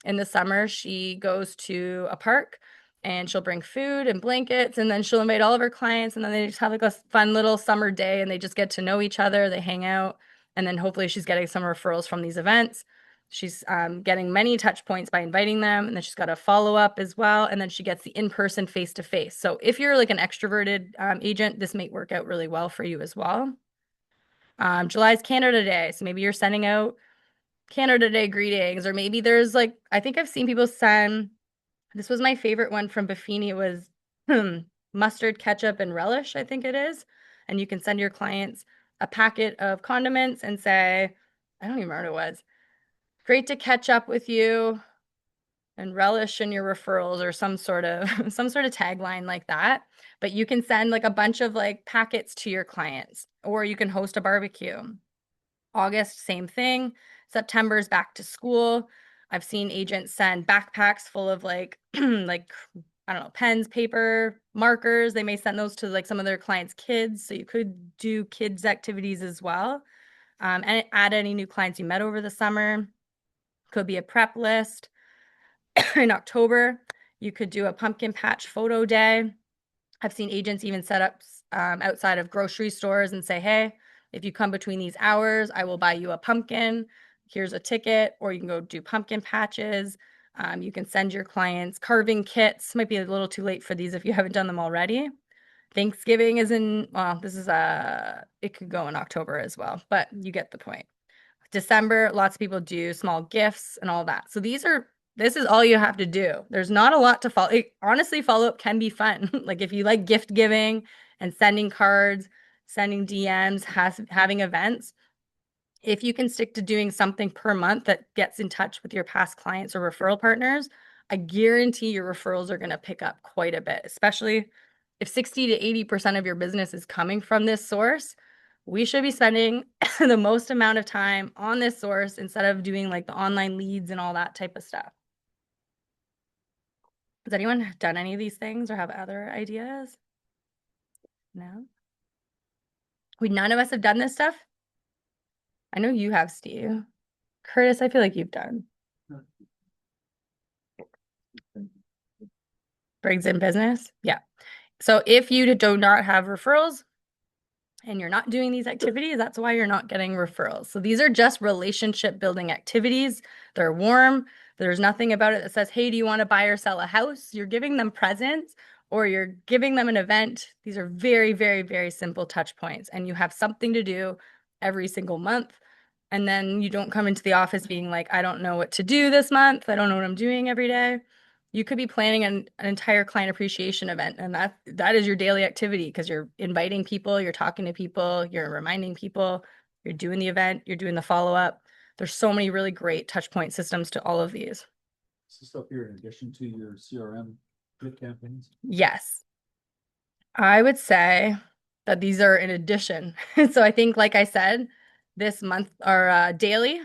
In the summer, she goes to a park and she'll bring food and blankets and then she'll invite all of her clients and then they just have like a fun little summer day and they just get to know each other. They hang out and then hopefully she's getting some referrals from these events. She's getting many touch points by inviting them, and then she's got a follow up as well, and then she gets the in-person face-to-face. So if you're like an extroverted agent, this might work out really well for you as well. July is Canada Day, so maybe you're sending out Canada Day greetings, or maybe there's like, I think I've seen people send, this was my favorite one from Buffini, it was mustard, ketchup, and relish, I think it is. And you can send your clients a packet of condiments and say, I don't even remember what it was. Great to catch up with you and relish in your referrals or some sort of tagline like that. But you can send like a bunch of like packets to your clients or you can host a barbecue. August, same thing. September is back to school. I've seen agents send backpacks full of like like I don't know, pens, paper, markers. They may send those to like some of their clients' kids. So you could do kids activities as well. And add any new clients you met over the summer. Could be a prep list. In October, you could do a pumpkin patch photo day. I've seen agents even set up outside of grocery stores and say, hey, if you come between these hours, I will buy you a pumpkin. Here's a ticket, or you can go do pumpkin patches. You can send your clients carving kits. Might be a little too late for these if you haven't done them already. Thanksgiving is it could go in October as well, but you get the point. December, lots of people do small gifts and all that. So this is all you have to do. There's not a lot to follow. Honestly, follow-up can be fun. Like if you like gift giving and sending cards, sending DMs, having events, if you can stick to doing something per month that gets in touch with your past clients or referral partners, I guarantee your referrals are going to pick up quite a bit, especially if 60 to 80% of your business is coming from this source. We should be spending the most amount of time on this source instead of doing like the online leads and all that type of stuff. Has anyone done any of these things or have other ideas? No? None of us have done this stuff. I know you have, Steve. Curtis, I feel like you've done. Brings in business. Yeah. So if you do not have referrals and you're not doing these activities, that's why you're not getting referrals. So these are just relationship building activities. They're warm. There's nothing about it that says, hey, do you want to buy or sell a house? You're giving them presents or you're giving them an event. These are very, very, very simple touch points. And you have something to do every single month. And then you don't come into the office being like, I don't know what to do this month. I don't know what I'm doing every day. You could be planning an entire client appreciation event, and that is your daily activity because you're inviting people, you're talking to people, you're reminding people, you're doing the event, you're doing the follow-up. There's so many really great touch point systems to all of these.
Is this stuff here in addition to your CRM drip campaigns?
Yes. I would say that these are in addition. So I think, like I said, this month are daily.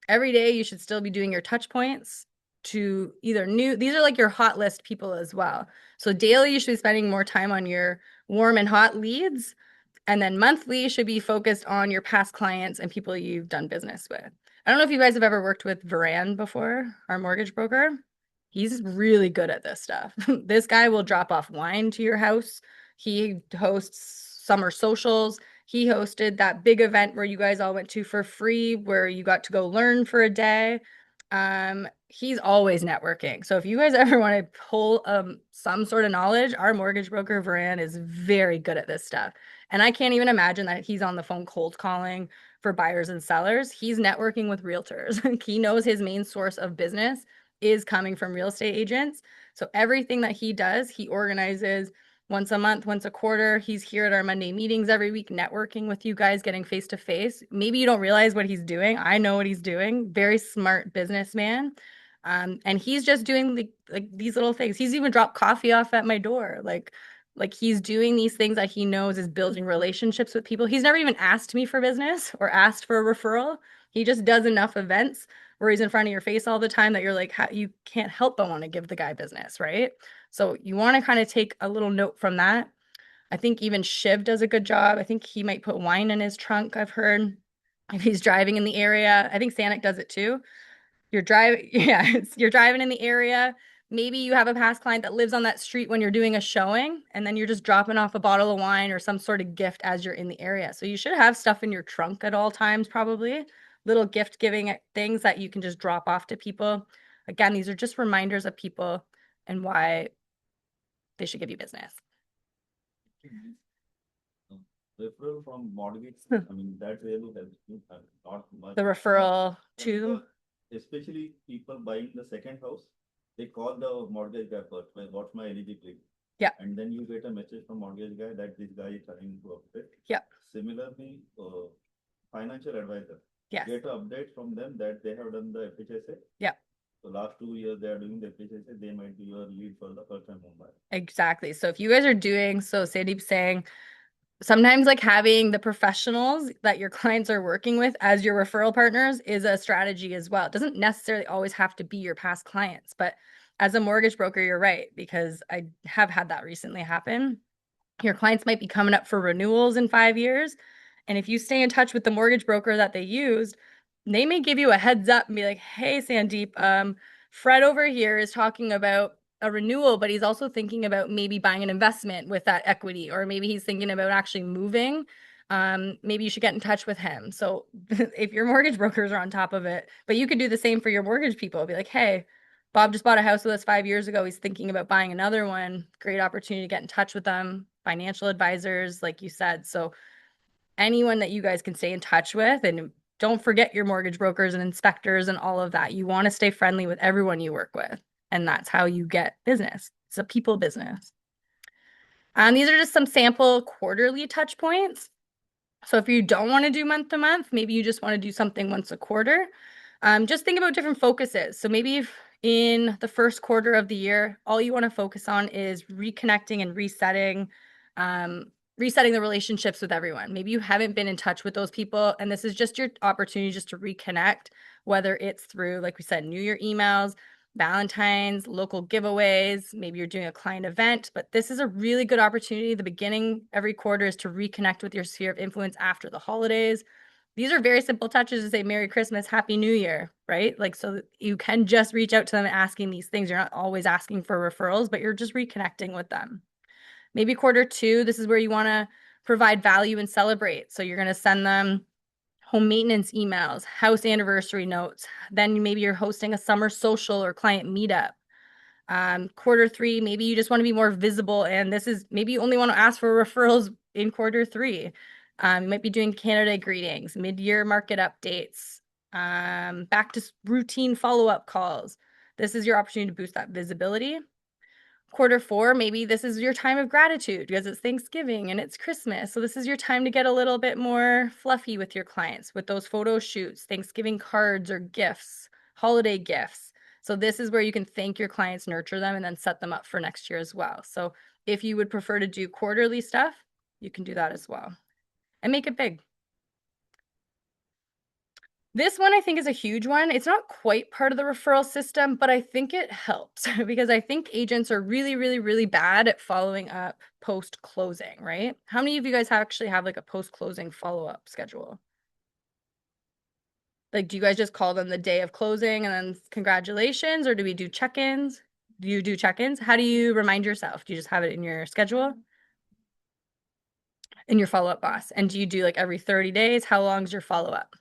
Every day you should still be doing your touch points to either these are like your hot list people as well. So daily you should be spending more time on your warm and hot leads. And then monthly should be focused on your past clients and people you've done business with. I don't know if you guys have ever worked with Varan before, our mortgage broker. He's really good at this stuff. This guy will drop off wine to your house. He hosts summer socials. He hosted that big event where you guys all went to for free, where you got to go learn for a day. He's always networking. So if you guys ever want to pull some sort of knowledge, our mortgage broker, Varan, is very good at this stuff. And I can't even imagine that he's on the phone cold calling for buyers and sellers. He's networking with realtors. He knows his main source of business is coming from real estate agents. So everything that he does, he organizes once a month, once a quarter. He's here at our Monday meetings every week, networking with you guys, getting face to face. Maybe you don't realize what he's doing. I know what he's doing. Very smart businessman. And he's just doing like these little things. He's even dropped coffee off at my door. Like he's doing these things that he knows is building relationships with people. He's never even asked me for business or asked for a referral. He just does enough events where he's in front of your face all the time that you're like, you can't help but want to give the guy business, right? So you want to kind of take a little note from that. I think even Shiv does a good job. I think he might put wine in his trunk, I've heard, if he's driving in the area. I think Sanic does it too. You're driving, yeah, you're driving in the area. Maybe you have a past client that lives on that street when you're doing a showing, and then you're just dropping off a bottle of wine or some sort of gift as you're in the area. So you should have stuff in your trunk at all times, probably little gift giving things that you can just drop off to people. Again, these are just reminders of people and why they should give you business.
Referral from mortgage, I mean, that really helps you not much.
The referral to,
especially people buying the second house, they call the mortgage guy first, like, what's my eligibility?
yeah,
And then you get a message from mortgage guy that this guy is trying to update.
yeah,
Similarly, financial advisor,
yes,
get an update from them that they have done the FHSA.
yeah.
So last 2 years they are doing the FHSA, they might be your lead for the first time home buyer.
Exactly. So if you guys are doing, so Sandeep's saying, sometimes like having the professionals that your clients are working with as your referral partners is a strategy as well. It doesn't necessarily always have to be your past clients, but as a mortgage broker, you're right, because I have had that recently happen. Your clients might be coming up for renewals in 5 years. And if you stay in touch with the mortgage broker that they used, they may give you a heads up and be like, hey, Sandeep, Fred over here is talking about a renewal, but he's also thinking about maybe buying an investment with that equity, or maybe he's thinking about actually moving. Maybe you should get in touch with him. So if your mortgage brokers are on top of it, but you could do the same for your mortgage people. Be like, hey, Bob just bought a house with us 5 years ago. He's thinking about buying another one. Great opportunity to get in touch with them. Financial advisors, like you said. So anyone that you guys can stay in touch with, and don't forget your mortgage brokers and inspectors and all of that. You want to stay friendly with everyone you work with. And that's how you get business. It's a people business. These are just some sample quarterly touch points. So if you don't want to do month to month, maybe you just want to do something once a quarter. Just think about different focuses. So maybe if in the first quarter of the year, all you want to focus on is reconnecting and resetting the relationships with everyone. Maybe you haven't been in touch with those people, and this is just your opportunity just to reconnect, whether it's through, like we said, New Year emails, Valentine's, local giveaways, maybe you're doing a client event, but this is a really good opportunity. The beginning every quarter is to reconnect with your sphere of influence after the holidays. These are very simple touches to say Merry Christmas, Happy New Year, right? Like, so you can just reach out to them asking these things. You're not always asking for referrals, but you're just reconnecting with them. Maybe quarter two, this is where you want to provide value and celebrate. So you're going to send them home maintenance emails, house anniversary notes. Then maybe you're hosting a summer social or client meetup. Quarter three, maybe you just want to be more visible. And this is maybe you only want to ask for referrals in quarter three. You might be doing Canada greetings, mid-year market updates, back to routine follow-up calls. This is your opportunity to boost that visibility. Quarter four, maybe this is your time of gratitude because it's Thanksgiving and it's Christmas. So this is your time to get a little bit more fluffy with your clients with those photo shoots, Thanksgiving cards or gifts, holiday gifts. So this is where you can thank your clients, nurture them, and then set them up for next year as well. So if you would prefer to do quarterly stuff, you can do that as well and make it big. This one I think is a huge one. It's not quite part of the referral system, but I think it helps because I think agents are really, really, really bad at following up post closing, right? How many of you guys actually have like a post closing follow up schedule? Like, do you guys just call them the day of closing and then congratulations, or do we do check ins? Do you do check ins? How do you remind yourself? Do you just have it in your schedule, in your follow up boss? And do you do like every 30 days? How long is your follow up?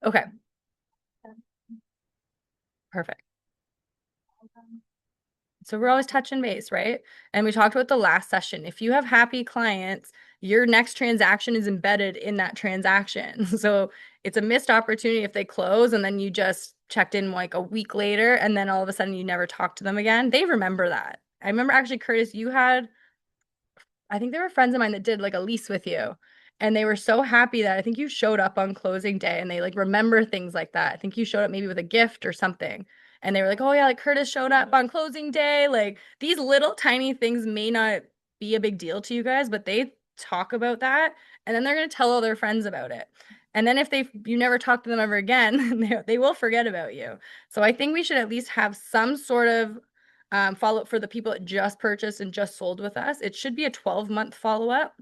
Okay, perfect. So we're always touching base, right? And we talked about the last session. If you have happy clients, your next transaction is embedded in that transaction. So it's a missed opportunity if they close and then you just checked in like a week later and then all of a sudden you never talk to them again. They remember that. I remember actually, Curtis, you had I think there were friends of mine that did like a lease with you. And they were so happy that I think you showed up on closing day and they like remember things like that. I think you showed up maybe with a gift or something. And they were like, oh yeah, like Curtis showed up on closing day. Like these little tiny things may not be a big deal to you guys, but they talk about that and then they're going to tell all their friends about it. And then if you never talk to them ever again, they will forget about you. So I think we should at least have some sort of follow up for the people that just purchased and just sold with us. It should be a 12-month follow up.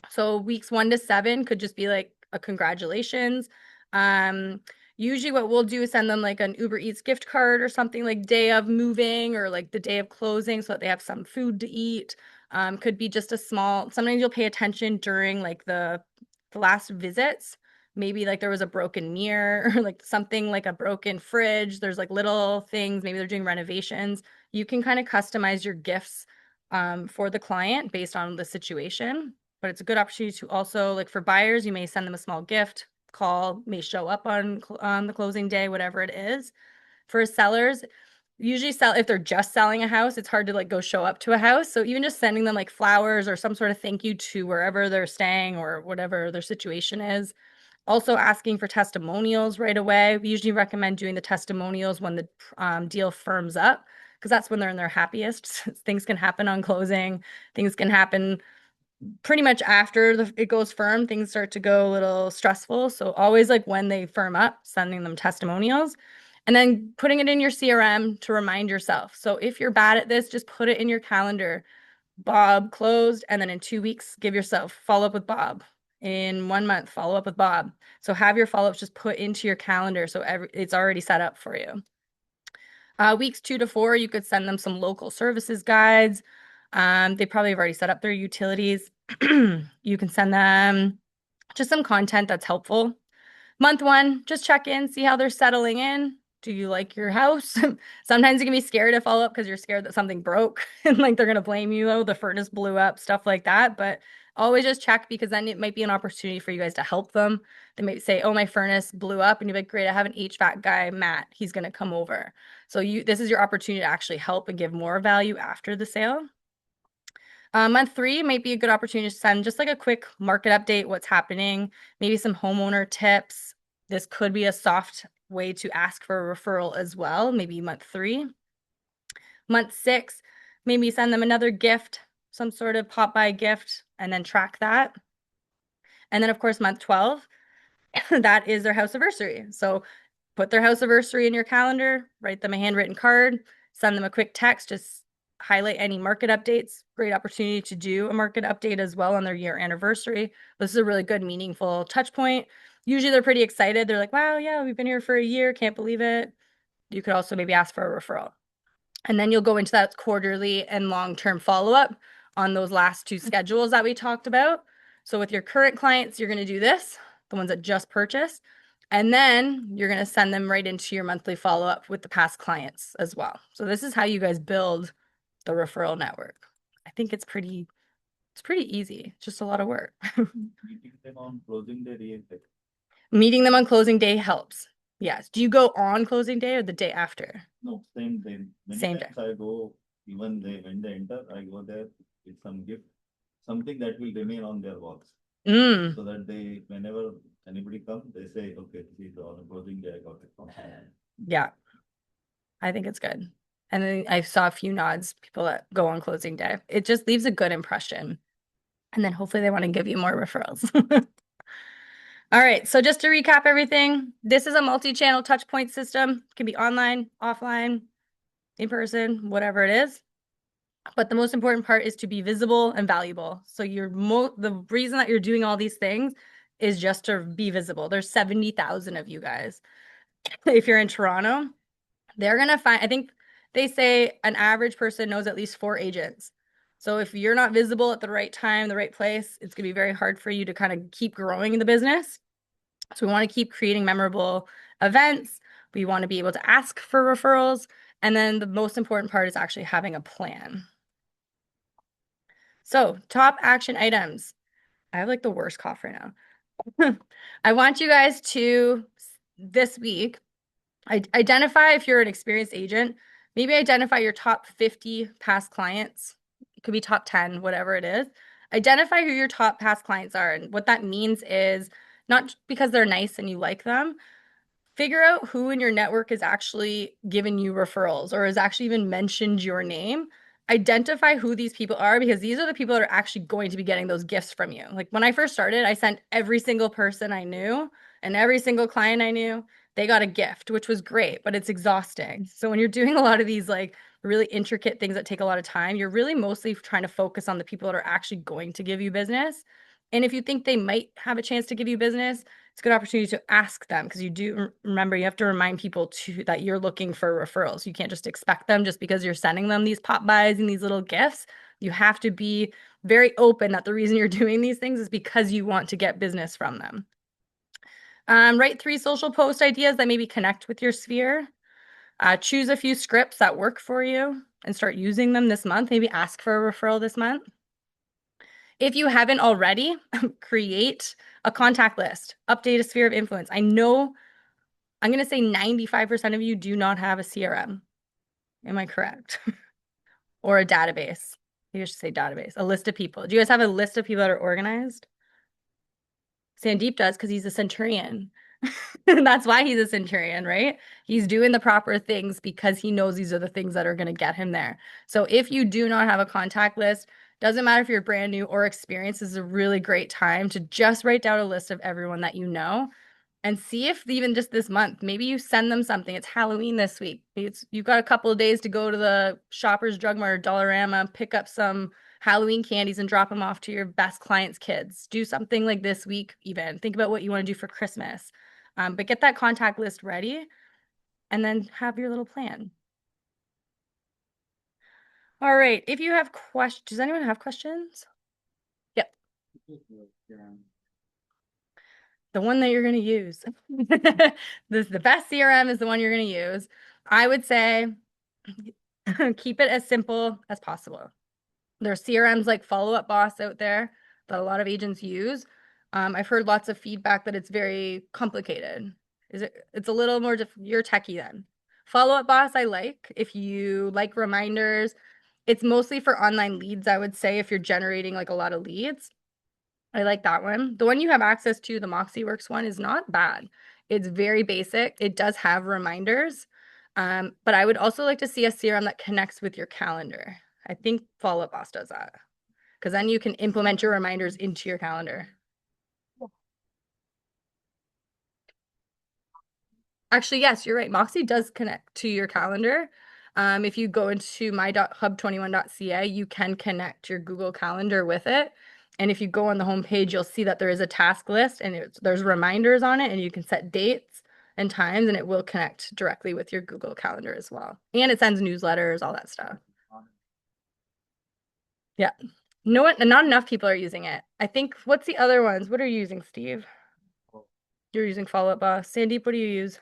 So weeks 1 to 7 could just be like a congratulations. Um, Usually what we'll do is send them like an Uber Eats gift card or something like day of moving or like the day of closing so that they have some food to eat. Could be just a small, sometimes you'll pay attention during like the last visits. Maybe like there was a broken mirror or like something like a broken fridge. There's like little things, maybe they're doing renovations. You can kind of customize your gifts for the client based on the situation. But it's a good opportunity to also, like for buyers, you may send them a small gift, call, may show up on the closing day, whatever it is. For sellers, usually sell if they're just selling a house, it's hard to like go show up to a house. So even just sending them like flowers or some sort of thank you to wherever they're staying or whatever their situation is. Also asking for testimonials right away. We usually recommend doing the testimonials when the deal firms up because that's when they're in their happiest. Things can happen on closing. Things can happen pretty much after it goes firm. Things start to go a little stressful. So always like when they firm up, sending them testimonials and then putting it in your CRM to remind yourself. So if you're bad at this, just put it in your calendar. Bob closed, and then in 2 weeks, give yourself follow up with Bob. In 1 month, follow up with Bob. So have your follow ups just put into your calendar so it's already set up for you. Weeks 2 to 4, you could send them some local services guides. They probably have already set up their utilities. You can send them just some content that's helpful. Month 1, just check in, see how they're settling in. Do you like your house? Sometimes you can be scared to follow up because you're scared that something broke and like they're gonna blame you. Oh, the furnace blew up, stuff like that. But always just check because then it might be an opportunity for you guys to help them. They might say, "Oh, my furnace blew up," and you're like, "Great, I have an HVAC guy, Matt. He's gonna come over." So this is your opportunity to actually help and give more value after the sale. Month 3 might be a good opportunity to send just like a quick market update, what's happening, maybe some homeowner tips. This could be a soft way to ask for a referral as well, maybe month 3. Month 6, maybe send them another gift, some sort of pop by gift, and then track that. And then, of course, month 12, that is their house anniversary. So put their house anniversary in your calendar, write them a handwritten card, send them a quick text, just highlight any market updates. Great opportunity to do a market update as well on their year anniversary. This is a really good, meaningful touch point. Usually they're pretty excited. They're like, wow, yeah, we've been here for a year. Can't believe it. You could also maybe ask for a referral. And then you'll go into that quarterly and long-term follow-up on those last two schedules that we talked about. So with your current clients, you're going to do this, the ones that just purchased, and then you're going to send them right into your monthly follow-up with the past clients as well. So this is how you guys build the referral network. I think it's pretty easy. It's just a lot of work.
Meeting them on closing day real estate.
Meeting them on closing day helps. Yes. Do you go on closing day or the day after?
No, same day. Many
Same day.
times I go, even they, when they enter, I go there with some gift, something that will remain on their walls.
Mm,
So that they, whenever anybody comes, they say, okay, this is on a closing day, I got it from her.
yeah. I think it's good. And then I saw a few nods, people that go on closing day. It just leaves a good impression. And then hopefully they want to give you more referrals. All right. So just to recap everything, this is a multi-channel touch point system. It can be online, offline, in person, whatever it is. But the most important part is to be visible and valuable. So the reason that you're doing all these things is just to be visible. There's 70,000 of you guys. If you're in Toronto, they're going to find, I think they say an average person knows at least 4 agents. So if you're not visible at the right time, the right place, it's going to be very hard for you to kind of keep growing in the business. So we want to keep creating memorable events. We want to be able to ask for referrals. And then the most important part is actually having a plan. So top action items. I have like the worst cough right now. I want you guys to this week identify if you're an experienced agent, maybe identify your top 50 past clients. It could be top 10, whatever it is. Identify who your top past clients are. And what that means is not because they're nice and you like them, figure out who in your network is actually giving you referrals or has actually even mentioned your name. Identify who these people are because these are the people that are actually going to be getting those gifts from you. Like when I first started, I sent every single person I knew and every single client I knew, they got a gift, which was great, but it's exhausting. So when you're doing a lot of these like really intricate things that take a lot of time, you're really mostly trying to focus on the people that are actually going to give you business. And if you think they might have a chance to give you business, it's a good opportunity to ask them because you do remember you have to remind people that you're looking for referrals. You can't just expect them just because you're sending them these pop buys and these little gifts. You have to be very open that the reason you're doing these things is because you want to get business from them. Write 3 social post ideas that maybe connect with your sphere. Choose a few scripts that work for you and start using them this month. Maybe ask for a referral this month. If you haven't already, create a contact list, update a sphere of influence. I know I'm going to say 95% of you do not have a CRM. Am I correct? Or a database. Maybe I should say database, a list of people. Do you guys have a list of people that are organized? Sandeep does because he's a centurion. That's why he's a centurion, right? He's doing the proper things because he knows these are the things that are going to get him there. So if you do not have a contact list, doesn't matter if you're brand new or experienced, this is a really great time to just write down a list of everyone that you know and see if even just this month, maybe you send them something. It's Halloween this week. You've got a couple of days to go to the Shoppers Drug Mart or Dollarama, pick up some Halloween candies and drop them off to your best clients' kids. Do something like this week, even. Think about what you want to do for Christmas. But get that contact list ready and then have your little plan. All right. If you have questions, does anyone have questions? Yep. The one that you're going to use. The best CRM is the one you're going to use. I would say keep it as simple as possible. There's CRMs like Follow Up Boss out there that a lot of agents use. I've heard lots of feedback that it's very complicated. It's a little more, you're techie then. Follow Up Boss, I like. If you like reminders, it's mostly for online leads, I would say, if you're generating like a lot of leads. I like that one. The one you have access to, the MoxieWorks one, is not bad. It's very basic. It does have reminders. But I would also like to see a CRM that connects with your calendar. I think Follow Up Boss does that because then you can implement your reminders into your calendar. Actually, yes, you're right. Moxie does connect to your calendar. If you go into my.hub21.ca, you can connect your Google Calendar with it. And if you go on the homepage, you'll see that there is a task list and there's reminders on it, and you can set dates and times, and it will connect directly with your Google Calendar as well. And it sends newsletters, all that stuff. Yeah. No one, not enough people are using it. I think, what's the other ones? What are you using, Steve? You're using Follow Up Boss. Sandeep, what do you use?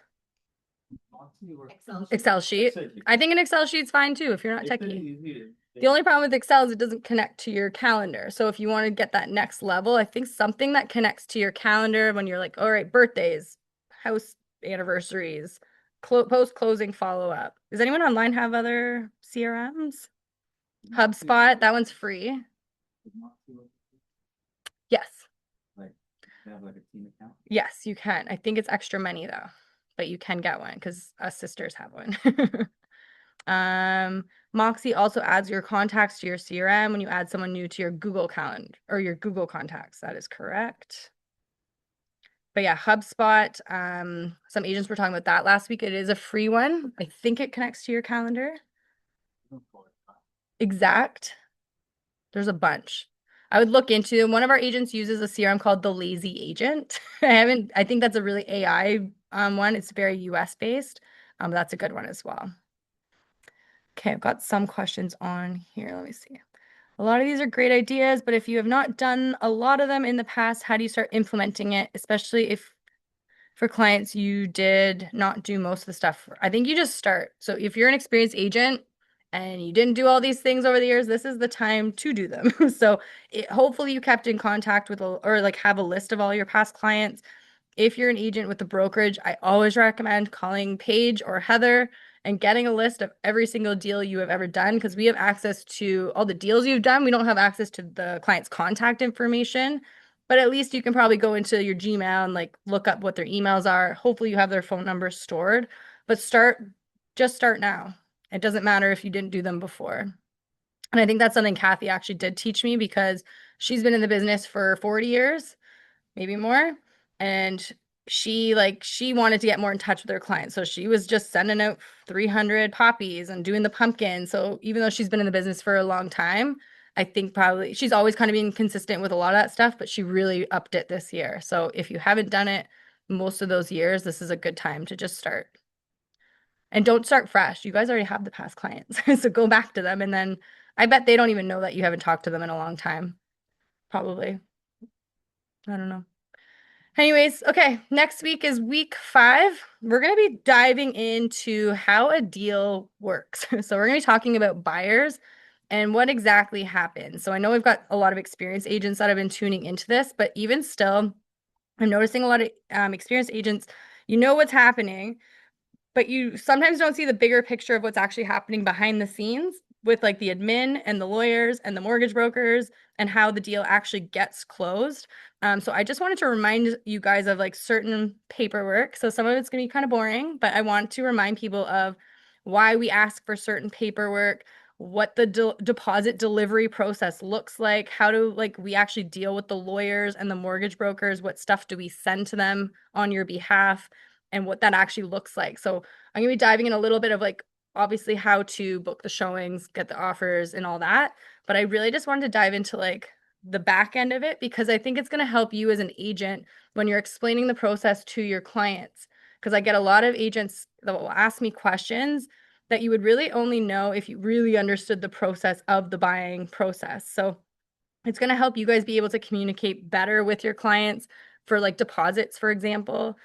Excel sheet. I think an Excel sheet's fine too if you're not techie. The only problem with Excel is it doesn't connect to your calendar. So if you want to get that next level, I think something that connects to your calendar when you're like, all right, birthdays, house anniversaries, post closing follow up. Does anyone online have other CRMs? HubSpot, that one's free. Yes. Yes, you can. I think it's extra money though, but you can get one because us sisters have one. Moxie also adds your contacts to your CRM when you add someone new to your Google Calendar or your Google contacts. That is correct. But yeah, HubSpot, some agents were talking about that last week. It is a free one. I think it connects to your calendar. Exact. There's a bunch. I would look into one of our agents uses a CRM called the Lazy Agent. I think that's a really AI one. It's very US based. That's a good one as well. Okay, I've got some questions on here. Let me see. A lot of these are great ideas, but if you have not done a lot of them in the past, how do you start implementing it? Especially if for clients you did not do most of the stuff. I think you just start. So if you're an experienced agent and you didn't do all these things over the years, this is the time to do them. So hopefully you kept in contact with or like have a list of all your past clients. If you're an agent with the brokerage, I always recommend calling Paige or Heather and getting a list of every single deal you have ever done because we have access to all the deals you've done. We don't have access to the client's contact information, but at least you can probably go into your Gmail and like look up what their emails are. Hopefully you have their phone numbers stored, but just start now. It doesn't matter if you didn't do them before. And I think that's something Kathy actually did teach me because she's been in the business for 40 years maybe more. And she wanted to get more in touch with her clients. So she was just sending out 300 poppies and doing the pumpkin. So even though she's been in the business for a long time, I think probably she's always kind of been consistent with a lot of that stuff, but she really upped it this year. So if you haven't done it most of those years, this is a good time to just start. And don't start fresh. You guys already have the past clients. So go back to them and then I bet they don't even know that you haven't talked to them in a long time. Probably. I don't know. Anyways, okay, next week is week 5. We're going to be diving into how a deal works. So we're going to be talking about buyers and what exactly happens. So I know we've got a lot of experienced agents that have been tuning into this, but even still, I'm noticing a lot of experienced agents, you know what's happening, but you sometimes don't see the bigger picture of what's actually happening behind the scenes with like the admin and the lawyers and the mortgage brokers and how the deal actually gets closed. So I just wanted to remind you guys of like certain paperwork. So some of it's going to be kind of boring, but I want to remind people of why we ask for certain paperwork, what the deposit delivery process looks like, how do like we actually deal with the lawyers and the mortgage brokers, what stuff do we send to them on your behalf, and what that actually looks like. So I'm gonna be diving in a little bit of like obviously how to book the showings, get the offers and all that. But I really just wanted to dive into like the back end of it because I think it's going to help you as an agent when you're explaining the process to your clients. Because I get a lot of agents that will ask me questions that you would really only know if you really understood the process of the buying process. So it's going to help you guys be able to communicate better with your clients for like deposits, for example.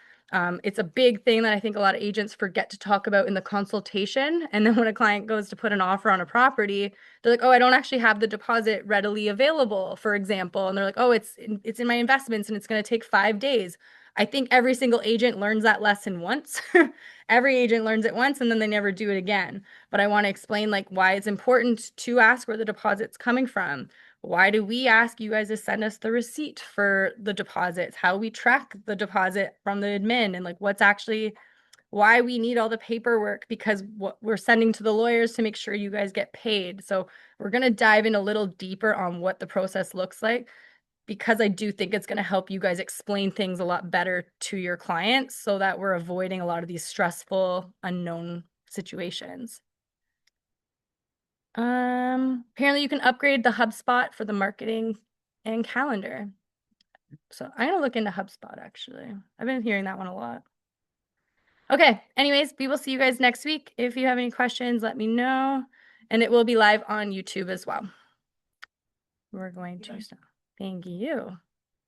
It's a big thing that I think a lot of agents forget to talk about in the consultation. And then when a client goes to put an offer on a property, they're like, "Oh, I don't actually have the deposit readily available," for example. And they're like, "Oh, it's in my investments and it's going to take 5 days." I think every single agent learns that lesson once. Every agent learns it once and then they never do it again. But I want to explain like why it's important to ask where the deposit's coming from. Why do we ask you guys to send us the receipt for the deposits? How we track the deposit from the admin and like what's actually why we need all the paperwork because what we're sending to the lawyers to make sure you guys get paid. So we're going to dive in a little deeper on what the process looks like. because I do think it's going to help you guys explain things a lot better to your clients so that we're avoiding a lot of these stressful, unknown situations. Apparently you can upgrade the HubSpot for the marketing and calendar. So I'm gonna look into HubSpot actually. I've been hearing that one a lot. Okay, anyways, we will see you guys next week. If you have any questions, let me know. And it will be live on YouTube as well. We're going to stop. Thank you.